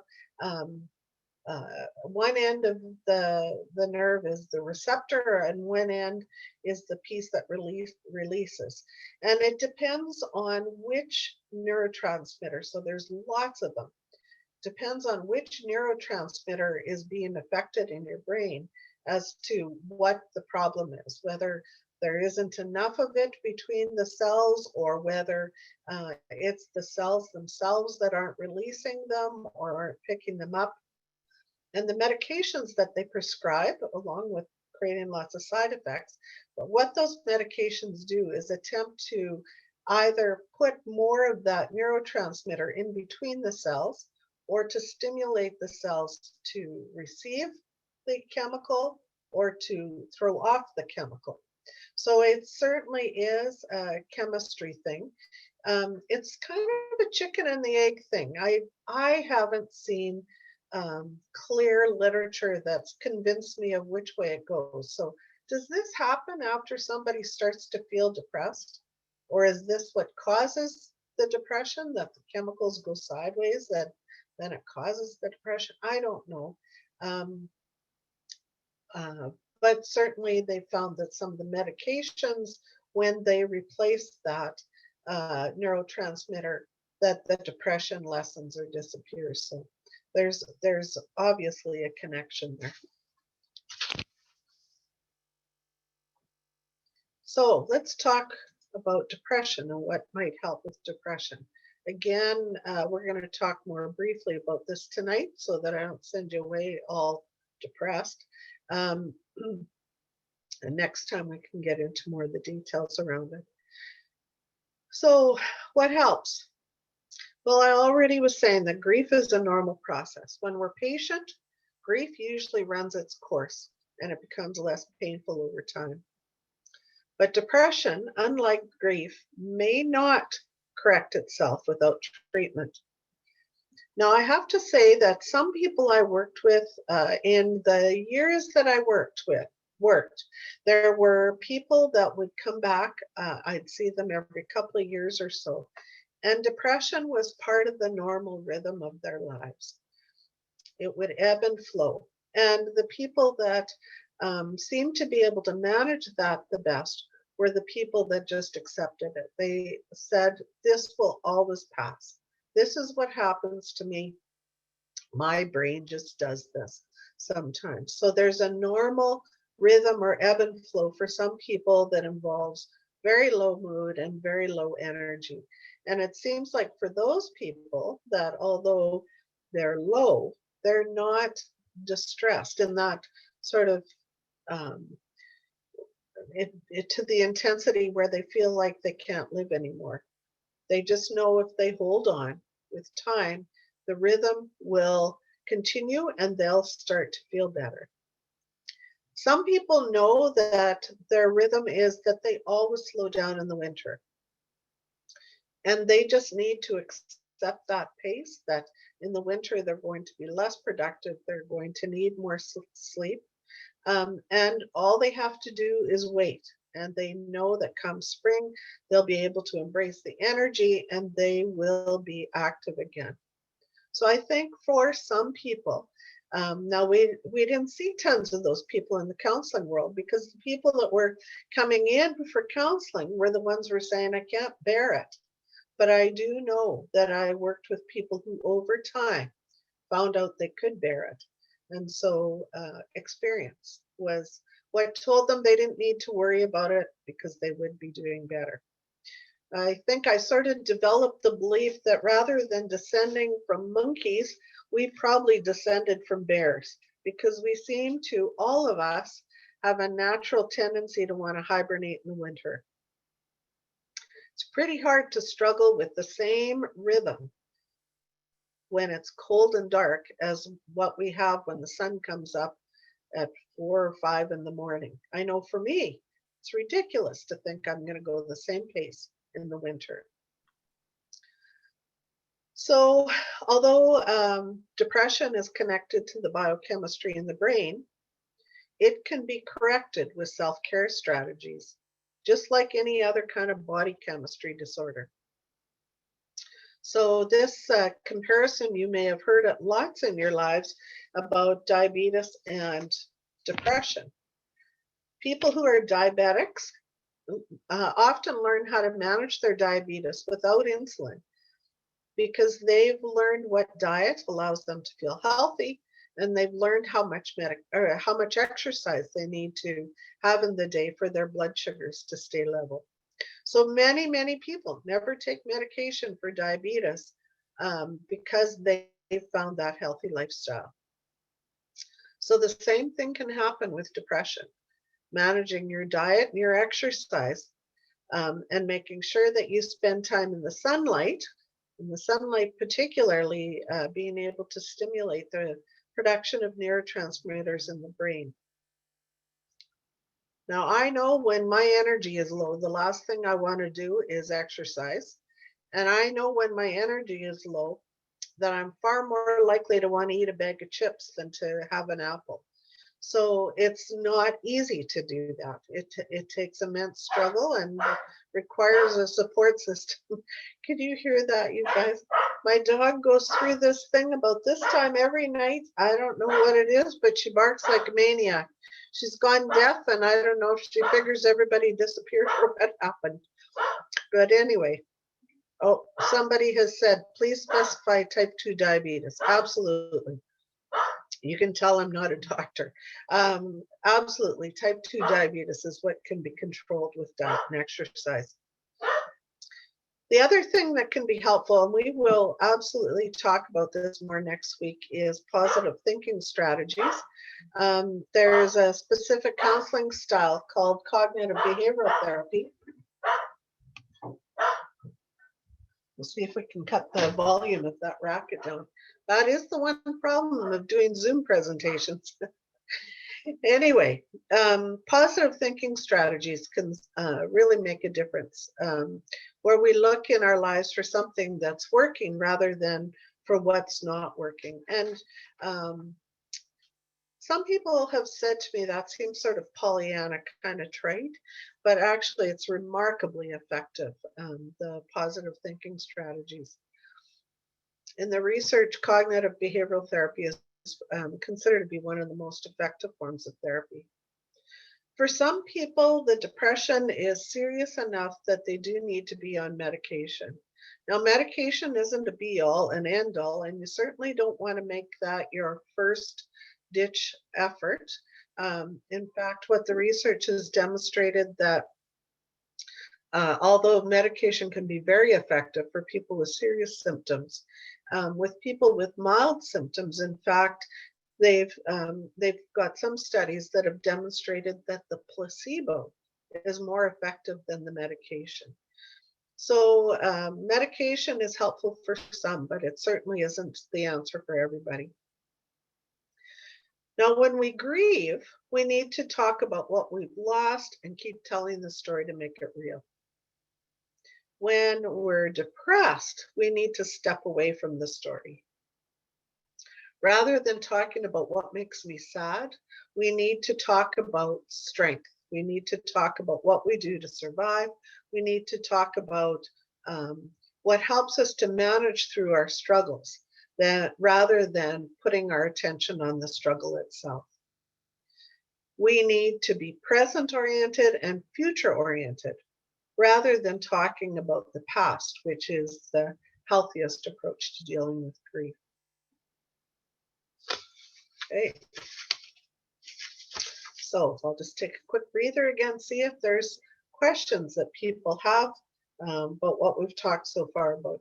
one end of the nerve is the receptor, and one end is the piece that releases. And it depends on which neurotransmitter. So there's lots of them. Depends on which neurotransmitter is being affected in your brain as to what the problem is, whether there isn't enough of it between the cells, or whether it's the cells themselves that aren't releasing them or aren't picking them up. And the medications that they prescribe, along with creating lots of side effects, but what those medications do is attempt to either put more of that neurotransmitter in between the cells, or to stimulate the cells to receive the chemical or to throw off the chemical. So it certainly is a chemistry thing. It's kind of a chicken and the egg thing. I haven't seen clear literature that's convinced me of which way it goes. So does this happen after somebody starts to feel depressed? Or is this what causes the depression, that the chemicals go sideways, that then it causes the depression? I don't know. But certainly they found that some of the medications, when they replace that neurotransmitter, that the depression lessens or disappears. So there's obviously a connection there. So let's talk about depression and what might help with depression. Again, we're going to talk more briefly about this tonight so that I don't send you away all depressed. And next time we can get into more of the details around it. So what helps? Well, I already was saying that grief is a normal process. When we're patient, grief usually runs its course and it becomes less painful over time. But depression, unlike grief, may not correct itself without treatment. Now, I have to say that some people I worked with in the years that I worked, there were people that would come back. I'd see them every couple of years or so. And depression was part of the normal rhythm of their lives. It would ebb and flow. And the people that seemed to be able to manage that the best were the people that just accepted it. They said, this will always pass. This is what happens to me. My brain just does this sometimes. So there's a normal rhythm or ebb and flow for some people that involves very low mood and very low energy. And it seems like for those people that although they're low, they're not distressed in that sort of to the intensity where they feel like they can't live anymore. They just know if they hold on with time, the rhythm will continue and they'll start to feel better. Some people know that their rhythm is that they always slow down in the winter. And they just need to accept that pace, that in the winter they're going to be less productive, they're going to need more sleep. And all they have to do is wait. And they know that come spring, they'll be able to embrace the energy and they will be active again. So I think for some people, now we didn't see tons of those people in the counseling world, because the people that were coming in for counseling were the ones who were saying, I can't bear it. But I do know that I worked with people who over time found out they could bear it. And so experience was what told them they didn't need to worry about it, because they would be doing better. I think I sort of developed the belief that rather than descending from monkeys, we probably descended from bears, because we seem to, all of us, have a natural tendency to want to hibernate in the winter. It's pretty hard to struggle with the same rhythm when it's cold and dark as what we have when the sun comes up at 4 or 5 in the morning. I know for me, it's ridiculous to think I'm going to go the same pace in the winter. So although depression is connected to the biochemistry in the brain, it can be corrected with self-care strategies, just like any other kind of body chemistry disorder. So this comparison, you may have heard it lots in your lives about diabetes and depression. People who are diabetics often learn how to manage their diabetes without insulin, because they've learned what diet allows them to feel healthy, and they've learned how much exercise they need to have in the day for their blood sugars to stay level. So many people never take medication for diabetes because they found that healthy lifestyle. So the same thing can happen with depression. Managing your diet and your exercise, and making sure that you spend time in the sunlight particularly being able to stimulate the production of neurotransmitters in the brain. Now, I know when my energy is low, the last thing I want to do is exercise. And I know when my energy is low, that I'm far more likely to want to eat a bag of chips than to have an apple. So it's not easy to do that. It takes immense struggle and requires a support system. Can you hear that, you guys? My dog goes through this thing about this time every night. I don't know what it is, but she barks like a maniac. She's gone deaf, and I don't know if she figures everybody disappeared or what happened. But anyway, oh, somebody has said, please specify type 2 diabetes. Absolutely. You can tell I'm not a doctor. Absolutely, type 2 diabetes is what can be controlled with diet and exercise. The other thing that can be helpful, and we will absolutely talk about this more next week, is positive thinking strategies. There's a specific counseling style called cognitive behavioral therapy. We'll see if we can cut the volume of that racket down. That is the one problem of doing Zoom presentations. Anyway, positive thinking strategies can really make a difference, where we look in our lives for something that's working rather than for what's not working. And some people have said to me that seems sort of Pollyanna kind of trait, but actually it's remarkably effective, the positive thinking strategies. In the research, cognitive behavioral therapy is considered to be one of the most effective forms of therapy. For some people, the depression is serious enough that they do need to be on medication. Now, medication isn't a be-all and end-all, and you certainly don't want to make that your first-ditch effort. In fact, what the research has demonstrated that although medication can be very effective for people with serious symptoms, with people with mild symptoms, in fact, they've got some studies that have demonstrated that the placebo is more effective than the medication. So medication is helpful for some, but it certainly isn't the answer for everybody. Now, when we grieve, we need to talk about what we've lost and keep telling the story to make it real. when we're depressed, we need to step away from the story. Rather than talking about what makes me sad, we need to talk about strength. We need to talk about what we do to survive. We need to talk about what helps us to manage through our struggles, rather than putting our attention on the struggle itself. We need to be present-oriented and future-oriented, rather than talking about the past, which is the healthiest approach to dealing with grief. Okay. So I'll just take a quick breather again, see if there's questions that people have about what we've talked so far about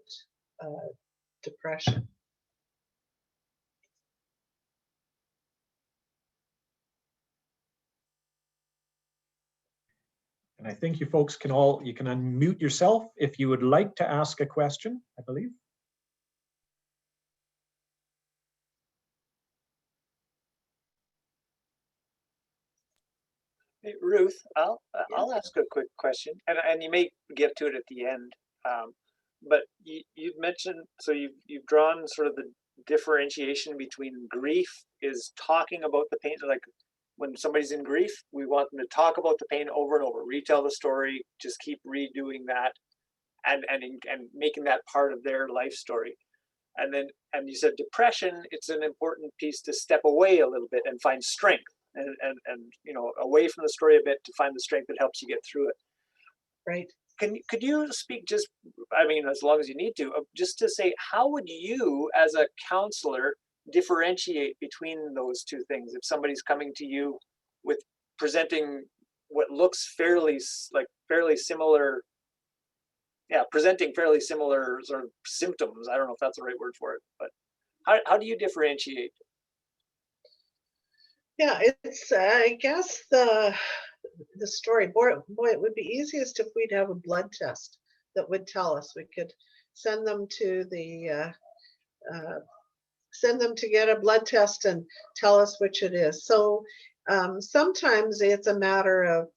depression. And I think you folks can you can unmute yourself if you would like to ask a question, I believe. Hey, Ruth, I'll ask a quick question, and you may get to it at the end. But you've mentioned, so you've drawn sort of the differentiation between grief is talking about the pain. Like when somebody's in grief, we want them to talk about the pain over and over, retell the story, just keep redoing that, and making that part of their life story. And you said depression, it's an important piece to step away a little bit and find strength. And you know, away from the story a bit to find the strength that helps you get through it. Right. Could you speak just, I mean, as long as you need to, just to say, how would you as a counselor differentiate between those two things? If somebody's coming to you with presenting what looks fairly similar, presenting fairly similar sort of symptoms. I don't know if that's the right word for it, but how do you differentiate? Yeah, it's I guess the story. Boy, it would be easiest if we'd have a blood test that would tell us. We could send them to get a blood test and tell us which it is. So sometimes it's a matter of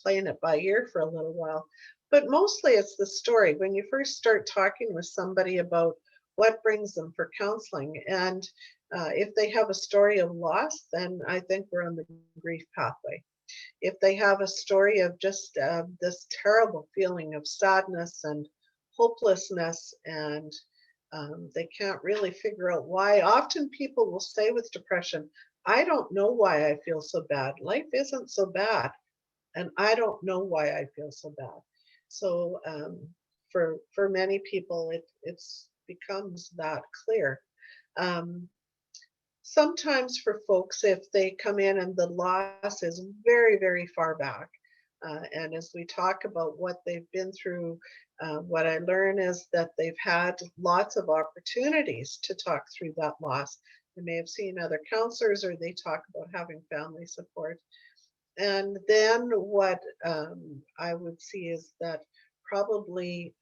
playing it by ear for a little while, but mostly it's the story. When you first start talking with somebody about what brings them for counseling, and if they have a story of loss, then I think we're on the grief pathway. If they have a story of just this terrible feeling of sadness and hopelessness, and they can't really figure out why. Often people will say with depression, I don't know why I feel so bad. Life isn't so bad, and I don't know why I feel so bad. So for many people, it becomes that clear. Sometimes for folks, if they come in and the loss is very, very far back, and as we talk about what they've been through, what I learn is that they've had lots of opportunities to talk through that loss. They may have seen other counselors, or they talk about having family support. And then what I would see is that probably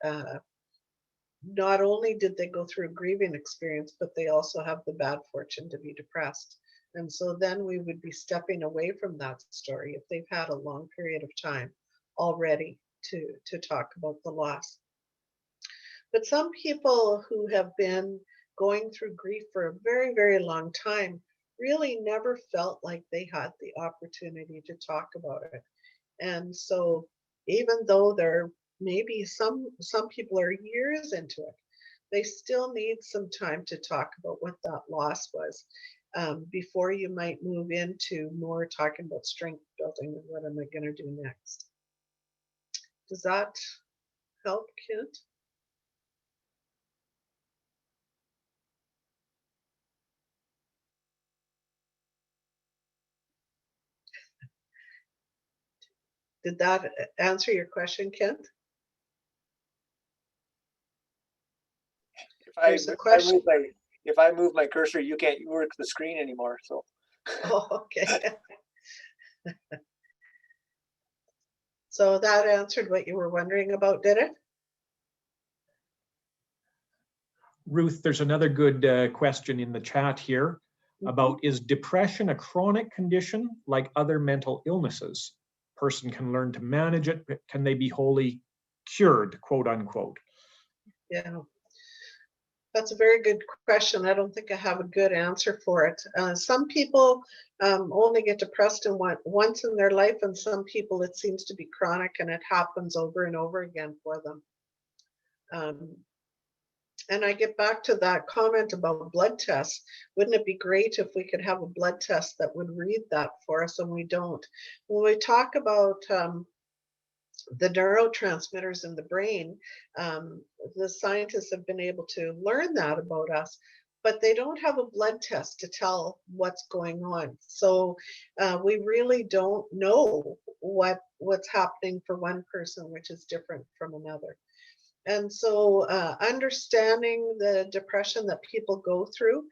not only did they go through a grieving experience, but they also have the bad fortune to be depressed. And so then we would be stepping away from that story if they've had a long period of time already to talk about the loss. But some people who have been going through grief for a very, very long time really never felt like they had the opportunity to talk about it. And so even though there maybe some people are years into it, they still need some time to talk about what that loss was before you might move into more talking about strength building and what am I going to do next. Does that help, Kent? Did that answer your question, Kent? If I move my cursor, you can't work the screen anymore. So. Oh, okay. So that answered what you were wondering about, did it? Ruth, there's another good question in the chat here about, is depression a chronic condition like other mental illnesses? Person can learn to manage it, but can they be wholly cured, quote unquote? Yeah, that's a very good question. I don't think I have a good answer for it. Some people only get depressed once in their life, and some people it seems to be chronic and it happens over and over again for them. And I get back to that comment about blood tests. Wouldn't it be great if we could have a blood test that would read that for us, and we don't? When we talk about the neurotransmitters in the brain, the scientists have been able to learn that about us, but they don't have a blood test to tell what's going on. So we really don't know what's happening for one person, which is different from another. And so understanding the depression that people go through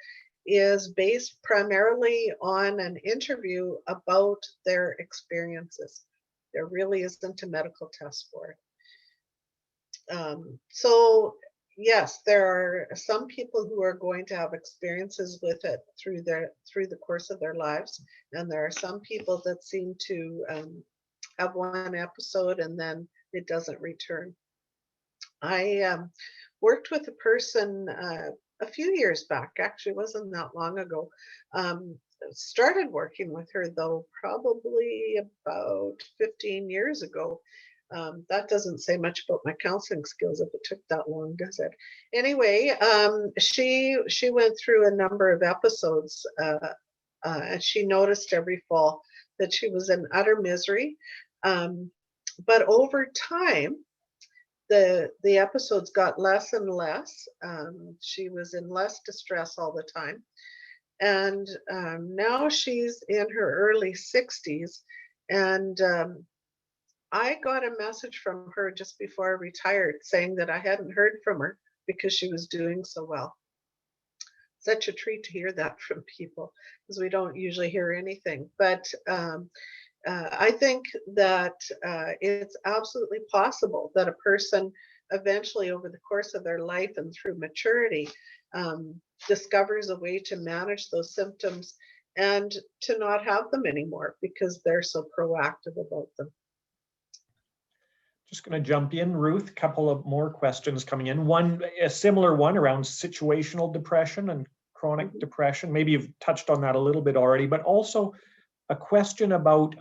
is based primarily on an interview about their experiences. There really isn't a medical test for it. So yes, there are some people who are going to have experiences with it through the course of their lives, and there are some people that seem to have one episode and then it doesn't return. I worked with a person a few years back, actually wasn't that long ago. Started working with her though probably about 15 years ago. That doesn't say much about my counseling skills if it took that long, does it? Anyway, she went through a number of episodes, and she noticed every fall that she was in utter misery. But over time, the episodes got less and less. She was in less distress all the time. And now she's in her early 60s. And I got a message from her just before I retired saying that I hadn't heard from her because she was doing so well. Such a treat to hear that from people, because we don't usually hear anything. But I think that it's absolutely possible that a person eventually over the course of their life and through maturity discovers a way to manage those symptoms and to not have them anymore because they're so proactive about them. Just going to jump in, Ruth, a couple of more questions coming in. One, a similar one around situational depression and chronic depression. Maybe you've touched on that a little bit already, but also a question about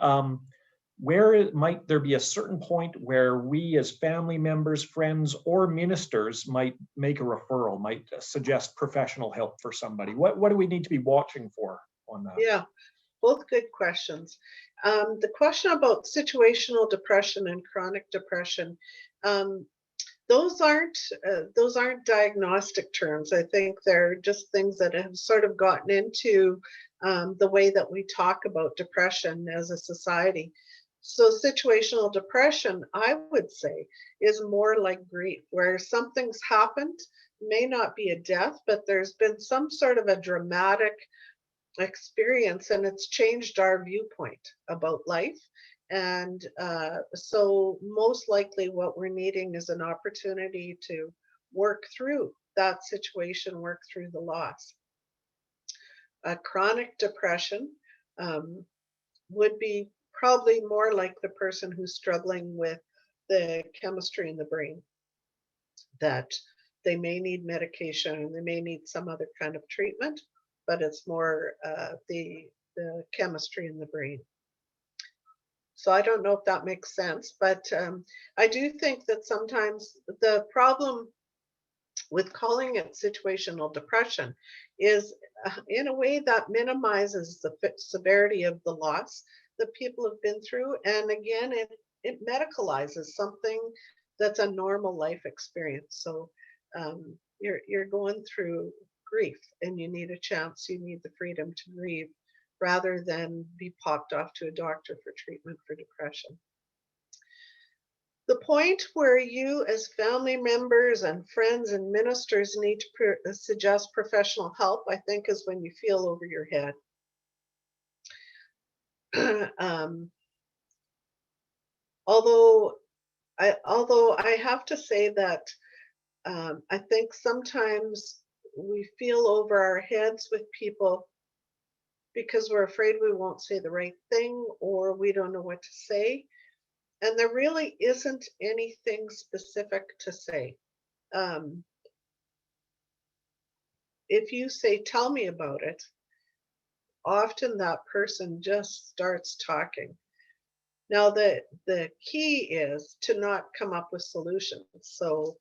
where might there be a certain point where we as family members, friends, or ministers might make a referral, might suggest professional help for somebody? What do we need to be watching for on that? Yeah, both good questions. The question about situational depression and chronic depression, those aren't diagnostic terms. I think they're just things that have sort of gotten into the way that we talk about depression as a society. So situational depression, I would say, is more like grief, where something's happened, may not be a death, but there's been some sort of a dramatic experience and it's changed our viewpoint about life. And so most likely what we're needing is an opportunity to work through that situation, work through the loss. Chronic depression would be probably more like the person who's struggling with the chemistry in the brain, that they may need medication and they may need some other kind of treatment, but it's more the chemistry in the brain. So I don't know if that makes sense, but I do think that sometimes the problem with calling it situational depression is in a way that minimizes the severity of the loss that people have been through. And again, it medicalizes something that's a normal life experience. So you're going through grief and you need a chance, you need the freedom to grieve rather than be popped off to a doctor for treatment for depression. The point where you as family members and friends and ministers need to suggest professional help, I think, is when you feel over your head. Although I have to say that I think sometimes we feel over our heads with people because we're afraid we won't say the right thing or we don't know what to say. And there really isn't anything specific to say. If you say, tell me about it, often that person just starts talking. Now, the key is to not come up with solutions. So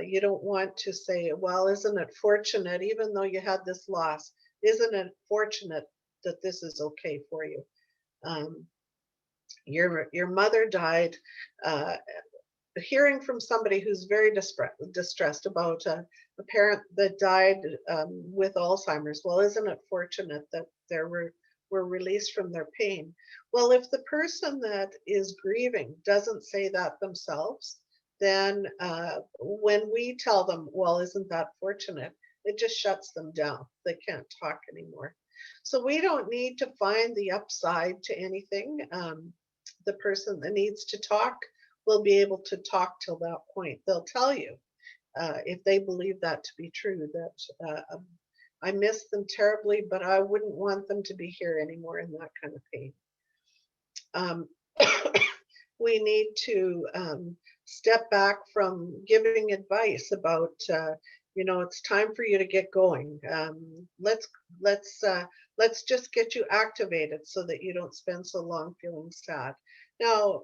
you don't want to say, well, isn't it fortunate, even though you had this loss, isn't it fortunate that this is okay for you? Your mother died. Hearing from somebody who's very distressed about a parent that died with Alzheimer's, well, isn't it fortunate that they were released from their pain? Well, if the person that is grieving doesn't say that themselves, then when we tell them, well, isn't that fortunate, it just shuts them down. They can't talk anymore. So we don't need to find the upside to anything. The person that needs to talk will be able to talk till that point. They'll tell you if they believe that to be true, that I miss them terribly, but I wouldn't want them to be here anymore in that kind of pain. We need to step back from giving advice about, it's time for you to get going. Let's just get you activated so that you don't spend so long feeling sad. Now,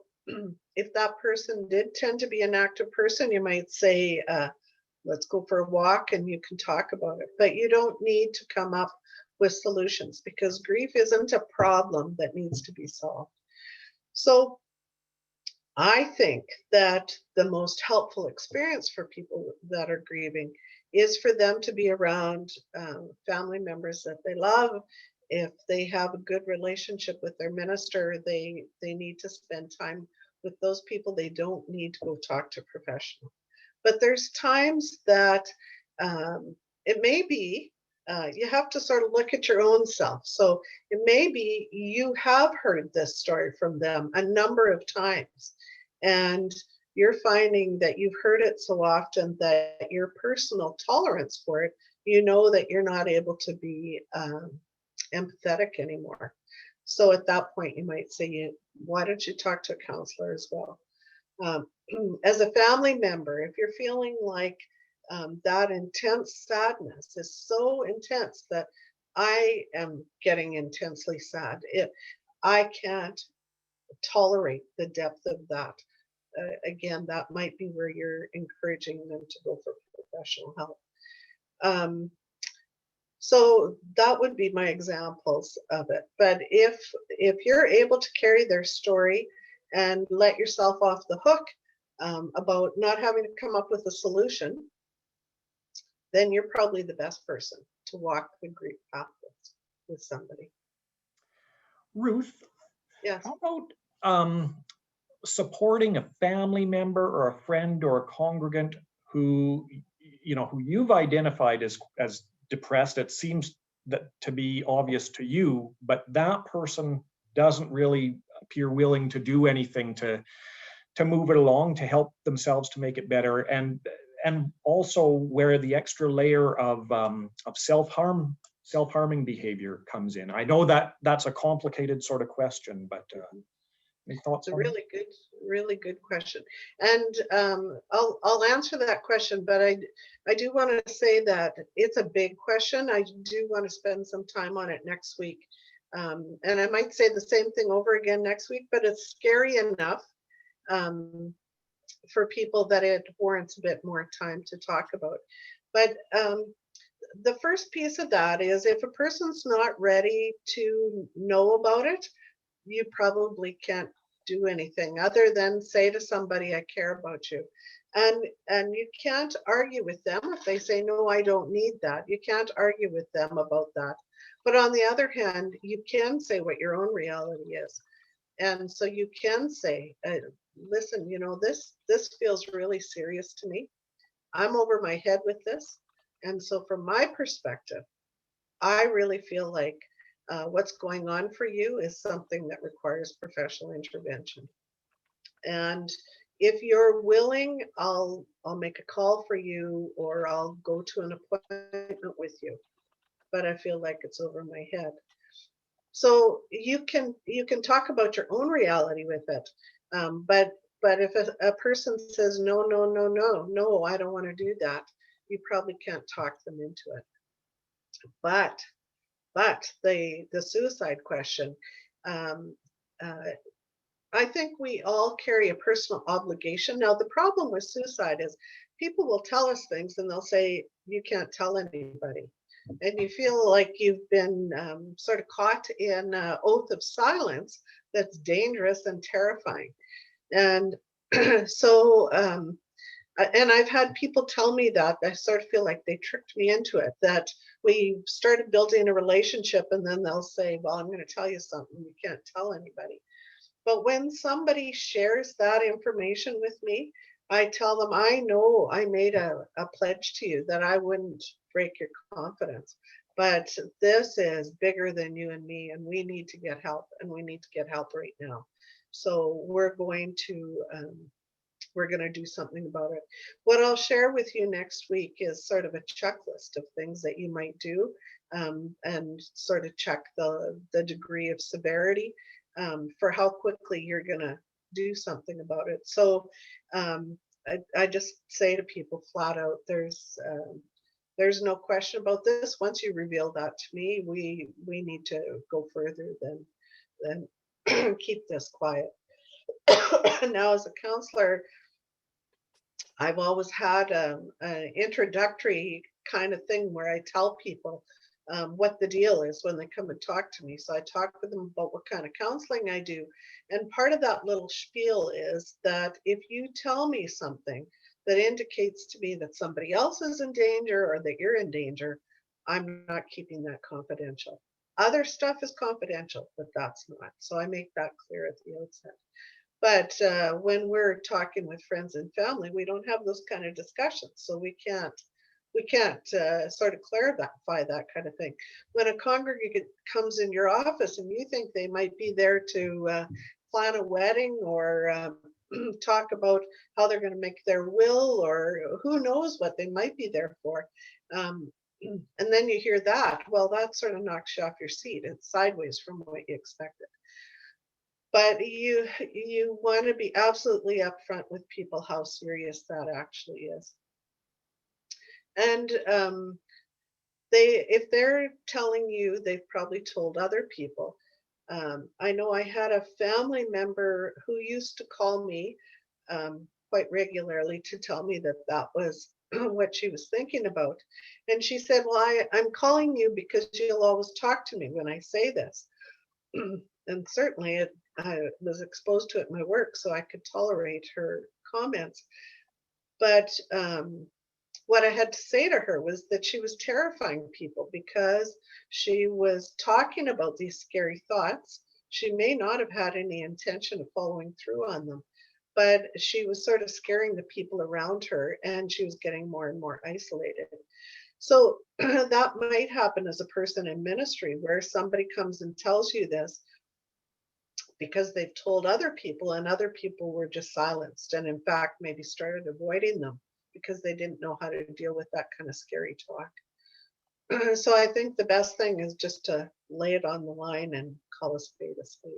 if that person did tend to be an active person, you might say, let's go for a walk and you can talk about it. But you don't need to come up with solutions, because grief isn't a problem that needs to be solved. So I think that the most helpful experience for people that are grieving is for them to be around family members that they love. If they have a good relationship with their minister, they need to spend time with those people. They don't need to go talk to a professional. But there's times that it may be you have to sort of look at your own self. So it may be you have heard this story from them a number of times, and you're finding that you've heard it so often that your personal tolerance for it, that you're not able to be empathetic anymore. So at that point, you might say, why don't you talk to a counselor as well? As a family member, if you're feeling like that intense sadness is so intense that I am getting intensely sad, I can't tolerate the depth of that. Again, that might be where you're encouraging them to go for professional help. So that would be my examples of it. But if you're able to carry their story and let yourself off the hook about not having to come up with a solution, then you're probably the best person to walk the grief path with somebody. Ruth, yes. How about supporting a family member or a friend or a congregant who you've identified as depressed? It seems that to be obvious to you, but that person doesn't really appear willing to do anything to move it along, to help themselves to make it better, and also where the extra layer of self-harming behavior comes in. I know that that's a complicated sort of question, but any thoughts? It's a really good question, and I'll answer that question. But I do want to say that it's a big question. I do want to spend some time on it next week, and I might say the same thing over again next week. But it's scary enough for people that it warrants a bit more time to talk about. But the first piece of that is, if a person's not ready to know about it, you probably can't do anything other than say to somebody, I care about you. And you can't argue with them if they say, no, I don't need that. You can't argue with them about that. But on the other hand, you can say what your own reality is. And so you can say, listen, this feels really serious to me. I'm over my head with this. And so from my perspective, I really feel like what's going on for you is something that requires professional intervention. And if you're willing, I'll make a call for you, or I'll go to an appointment with you. But I feel like it's over my head. So you can talk about your own reality with it. But if a person says, no, no, no, no, no, I don't want to do that, you probably can't talk them into it. But the suicide question, um, uh, I think we all carry a personal obligation. Now, the problem with suicide is people will tell us things and they'll say, you can't tell anybody. And you feel like you've been sort of caught in an oath of silence that's dangerous and terrifying. And so, and I've had people tell me that I sort of feel like they tricked me into it, that we started building a relationship and then they'll say, well, I'm going to tell you something. You can't tell anybody. But when somebody shares that information with me, I tell them, I know I made a pledge to you that I wouldn't break your confidence. But this is bigger than you and me, and we need to get help, and we need to get help right now. So we're going to do something about it. What I'll share with you next week is sort of a checklist of things that you might do, and sort of check the degree of severity, for how quickly you're going to do something about it. So I just say to people flat out, there's no question about this. Once you reveal that to me, we need to go further than keep this quiet. Now, as a counselor, I've always had an introductory kind of thing where I tell people what the deal is when they come and talk to me. So I talk with them about what kind of counseling I do. And part of that little spiel is that if you tell me something that indicates to me that somebody else is in danger or that you're in danger, I'm not keeping that confidential. Other stuff is confidential, but that's not. So I make that clear at the outset. But when we're talking with friends and family, we don't have those kind of discussions. So we can't sort of clarify that kind of thing. When a congregant comes in your office and you think they might be there to plan a wedding or talk about how they're going to make their will, or who knows what they might be there for. And then you hear that, well, that sort of knocks you off your seat. It's sideways from what you expected. But you want to be absolutely upfront with people how serious that actually is. And if they're telling you, they've probably told other people. I know I had a family member who used to call me quite regularly to tell me that that was what she was thinking about. And she said, well, I'm calling you because you'll always talk to me when I say this. And certainly I was exposed to it in my work, so I could tolerate her comments. But what I had to say to her was that she was terrifying people because she was talking about these scary thoughts. She may not have had any intention of following through on them, but she was sort of scaring the people around her, and she was getting more and more isolated. So that might happen as a person in ministry, where somebody comes and tells you this because they've told other people and other people were just silenced, and in fact maybe started avoiding them because they didn't know how to deal with that kind of scary talk. So I think the best thing is just to lay it on the line and call a spade a spade.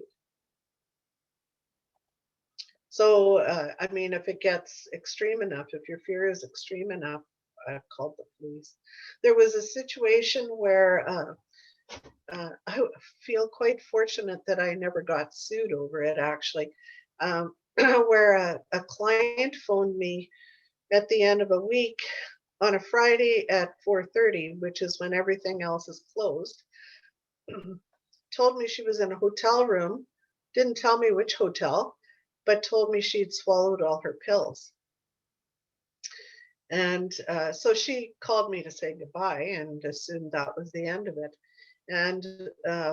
So, I mean, if it gets extreme enough, if your fear is extreme enough, I've called the police. There was a situation where I feel quite fortunate that I never got sued over it, actually, where a client phoned me at the end of a week on a Friday at 4:30, which is when everything else is closed, told me she was in a hotel room, didn't tell me which hotel, but told me she'd swallowed all her pills. And so she called me to say goodbye and assumed that was the end of it. And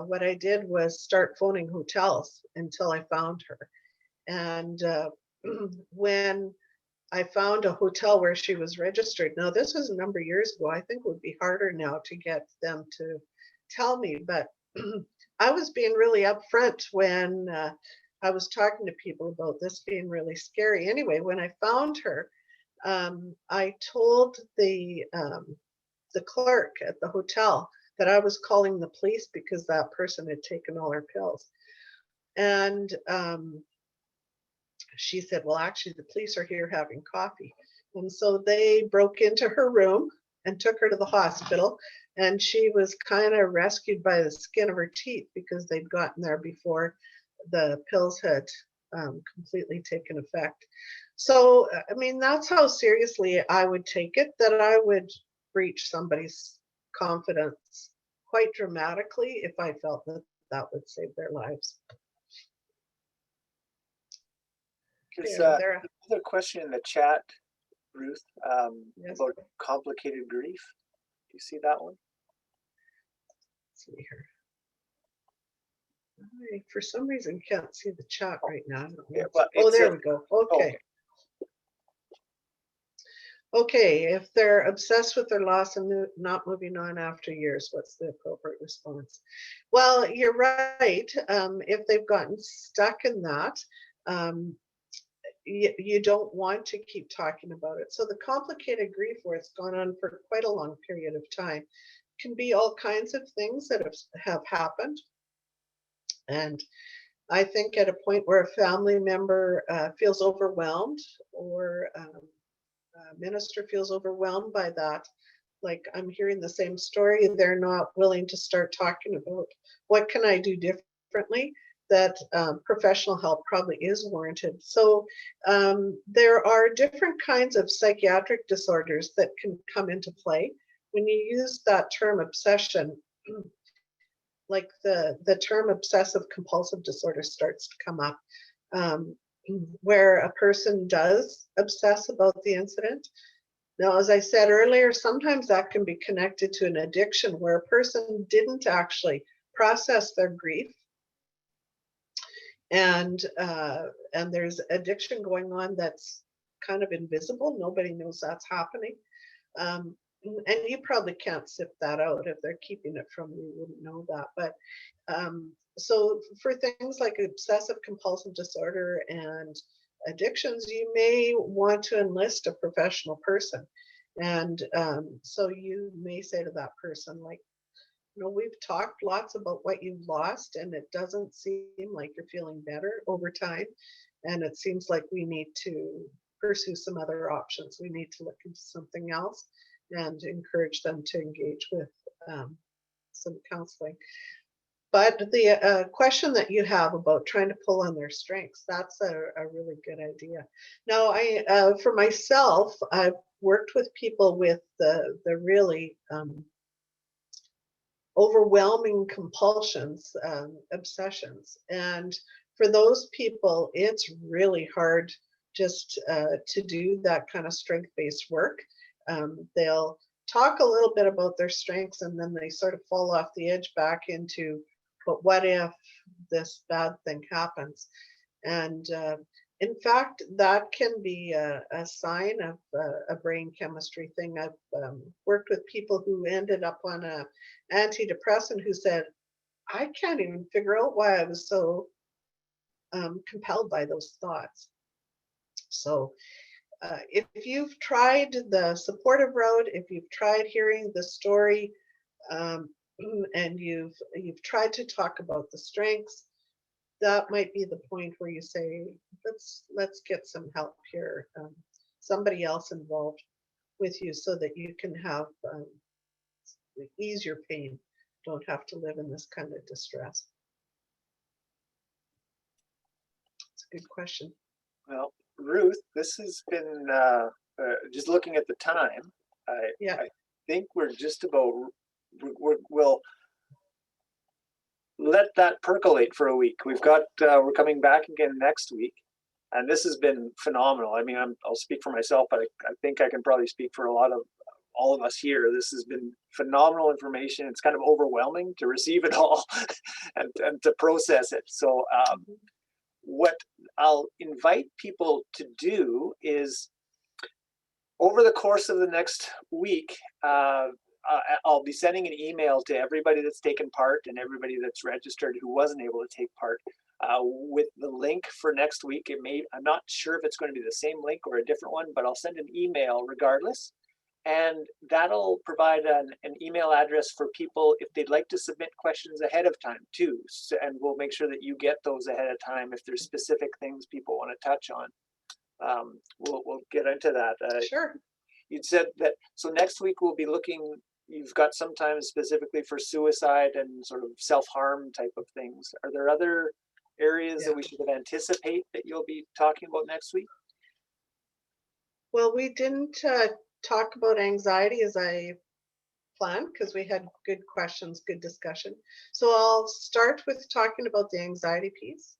what I did was start phoning hotels until I found her. And when I found a hotel where she was registered, now this was a number of years ago, I think it would be harder now to get them to tell me, but I was being really upfront when I was talking to people about this being really scary. Anyway, when I found her, I told the clerk at the hotel that I was calling the police because that person had taken all her pills. And she said, well, actually, the police are here having coffee. And so they broke into her room and took her to the hospital. And she was kind of rescued by the skin of her teeth because they'd gotten there before the pills had completely taken effect. So, I mean, that's how seriously I would take it, that I would breach somebody's confidence quite dramatically if I felt that that would save their lives. There's Okay, another question in the chat, Ruth, yes. about complicated grief. Do you see that one? Let's see here. I, for some reason, can't see the chat right now. Yeah, well, oh, there we go. Okay. Okay, if they're obsessed with their loss and not moving on after years, what's the appropriate response? Well, you're right. If they've gotten stuck in that, you don't want to keep talking about it. So the complicated grief, where it's gone on for quite a long period of time, can be all kinds of things that have happened. And I think at a point where a family member feels overwhelmed, or a minister feels overwhelmed by that, like I'm hearing the same story, they're not willing to start talking about what can I do differently, that professional help probably is warranted. So there are different kinds of psychiatric disorders that can come into play. When you use that term obsession, like the term obsessive compulsive disorder starts to come up, where a person does obsess about the incident. Now, as I said earlier, sometimes that can be connected to an addiction where a person didn't actually process their grief, and there's addiction going on that's kind of invisible. Nobody knows that's happening. And you probably can't sift that out. If they're keeping it from you, you wouldn't know that. But so for things like obsessive compulsive disorder and addictions, you may want to enlist a professional person. And so you may say to that person, like, you know, we've talked lots about what you've lost, and it doesn't seem like you're feeling better over time. And it seems like we need to pursue some other options. We need to look into something else, and encourage them to engage with some counseling. But the question that you have about trying to pull on their strengths, that's a really good idea. Now, for myself, I've worked with people with the really overwhelming compulsions, obsessions. And for those people, it's really hard just to do that kind of strength-based work. They'll talk a little bit about their strengths, and then they sort of fall off the edge back into, but what if this bad thing happens? And in fact, that can be a sign of a brain chemistry thing. I've worked with people who ended up on an antidepressant who said, I can't even figure out why I was so compelled by those thoughts. So if you've tried the supportive route, if you've tried hearing the story, and you've tried to talk about the strengths, that might be the point where you say, let's get some help here, somebody else involved with you, so that you can have ease your pain, don't have to live in this kind of distress. It's a good question. Well, Ruth, this has been, just looking at the time, I think we're just about, we'll let that percolate for a week. We've got, we're coming back again next week, and this has been phenomenal. I mean, I'll speak for myself, but I think I can probably speak for all of us here. This has been phenomenal information. It's kind of overwhelming to receive it all and to process it. So what I'll invite people to do is, over the course of the next week, I'll be sending an email to everybody that's taken part and everybody that's registered who wasn't able to take part, with the link for next week. I'm not sure if it's going to be the same link or a different one, but I'll send an email regardless. And that'll provide an email address for people if they'd like to submit questions ahead of time too. So, and we'll make sure that you get those ahead of time if there's specific things people want to touch on. We'll get into that. Sure. You'd said that, so next week we'll be looking, you've got some time specifically for suicide and sort of self-harm type of things. Are there other areas that we should anticipate that you'll be talking about next week? Well, we didn't talk about anxiety as I planned because we had good questions, good discussion. So I'll start with talking about the anxiety piece.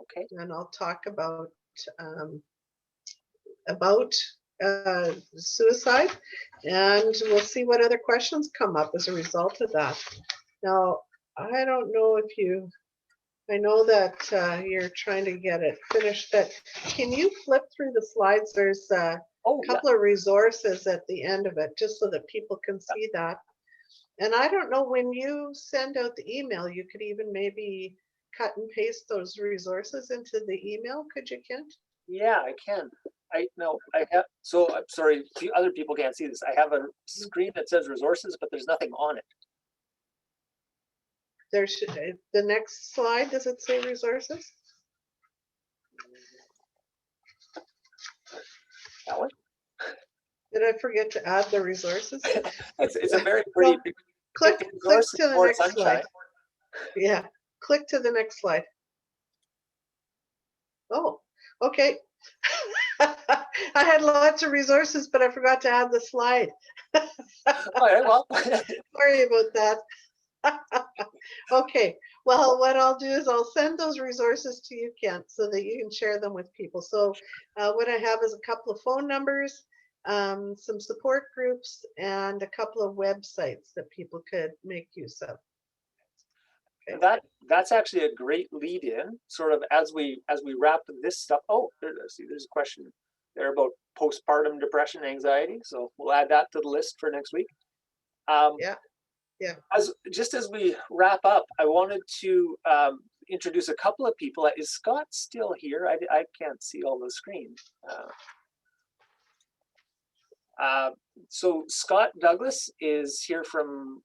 Okay. And I'll talk about suicide, and we'll see what other questions come up as a result of that. Now, I don't know if you, I know that you're trying to get it finished, but can you flip through the slides? There's a couple of resources at the end of it, just so that people can see that. And I don't know, when you send out the email, you could even maybe cut and paste those resources into the email. Could you, Kent? Yeah, I can. I have, so I'm sorry, other people can't see this. I have a screen that says resources, but there's nothing on it. There should, the next slide, does it say resources? That one? Did I forget to add the resources? It's a very pretty. Well, click to the next slide. Yeah, click to the next slide. Oh, okay. I had lots of resources, but I forgot to add the slide. All right, well. Sorry about that. Okay, well, what I'll do is I'll send those resources to you, Kent, so that you can share them with people. So what I have is a couple of phone numbers, some support groups, and a couple of websites that people could make use of. Okay. That's actually a great lead in, sort of as we wrap this stuff. Oh, there's a question there about postpartum depression, anxiety. So we'll add that to the list for next week. Yeah. Just as we wrap up, I wanted to introduce a couple of people. Is Scott still here? I can't see all the screen. So Scott Douglas is here from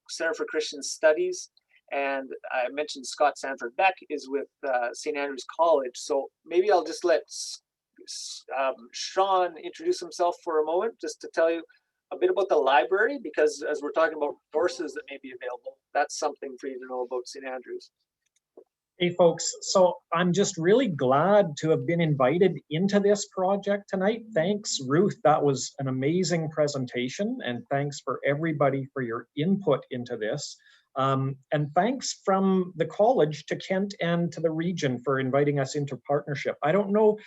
Center for Christian Studies, and I mentioned Scott Sanford Beck is with St. Andrews College. So maybe I'll just let Sean introduce himself for a moment, just to tell you a bit about the library, because as we're talking about resources that may be available, that's something for you to know about St. Andrews. Hey folks, so I'm just really glad to have been invited into this project tonight. Thanks, Ruth. That was an amazing presentation, and thanks for everybody for your input into this. And thanks from the college to Kent and to the region for inviting us into partnership. I don't know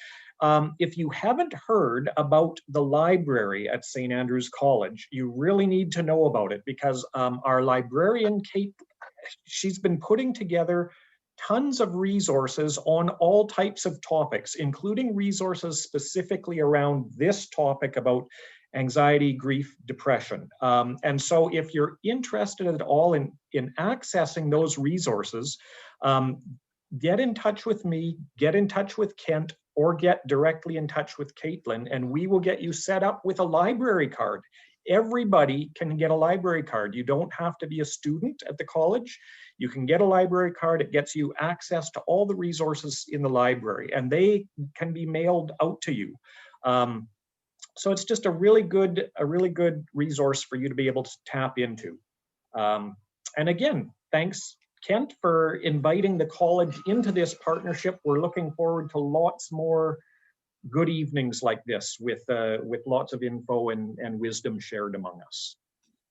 if you haven't heard about the library at St. Andrews College, you really need to know about it, because our librarian, Kate, she's been putting together tons of resources on all types of topics, including resources specifically around this topic about anxiety, grief, depression. And so if you're interested at all in accessing those resources, get in touch with me, get in touch with Kent, or get directly in touch with Caitlin, and we will get you set up with a library card. Everybody can get a library card. You don't have to be a student at the college. You can get a library card. It gets you access to all the resources in the library, and they can be mailed out to you. So it's just a really good resource for you to be able to tap into. And again, thanks, Kent, for inviting the college into this partnership. We're looking forward to lots more good evenings like this with lots of info and wisdom shared among us.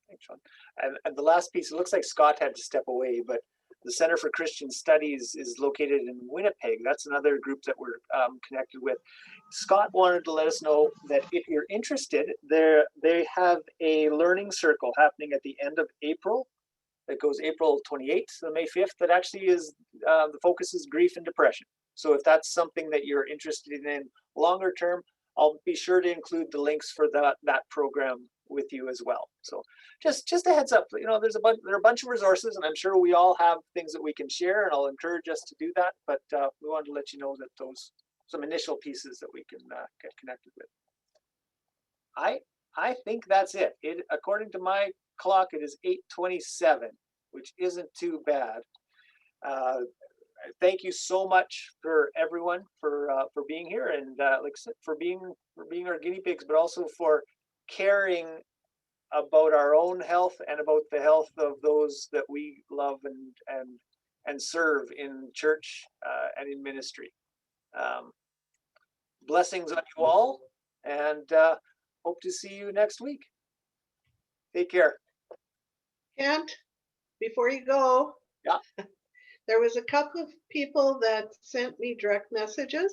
Thanks, Sean. And the last piece, it looks like Scott had to step away, but the Center for Christian Studies is located in Winnipeg. That's another group that we're connected with. Scott wanted to let us know that if you're interested, they have a learning circle happening at the end of April. That goes April 28th to May 5th. That actually is, the focus is grief and depression. So if that's something that you're interested in longer term, I'll be sure to include the links for that program with you as well. So just a heads up, there are a bunch of resources, and I'm sure we all have things that we can share, and I'll encourage us to do that. But we wanted to let you know that those some initial pieces that we can get connected with. I think that's it. According to my clock, it is 8:27, which isn't too bad. Thank you so much for everyone for being here, and like I said, for being our guinea pigs, but also for caring about our own health and about the health of those that we love and serve in church and in ministry. Blessings on you all, and hope to see you next week. Take care. Kent, before you go, Yeah. there was a couple of people that sent me direct messages.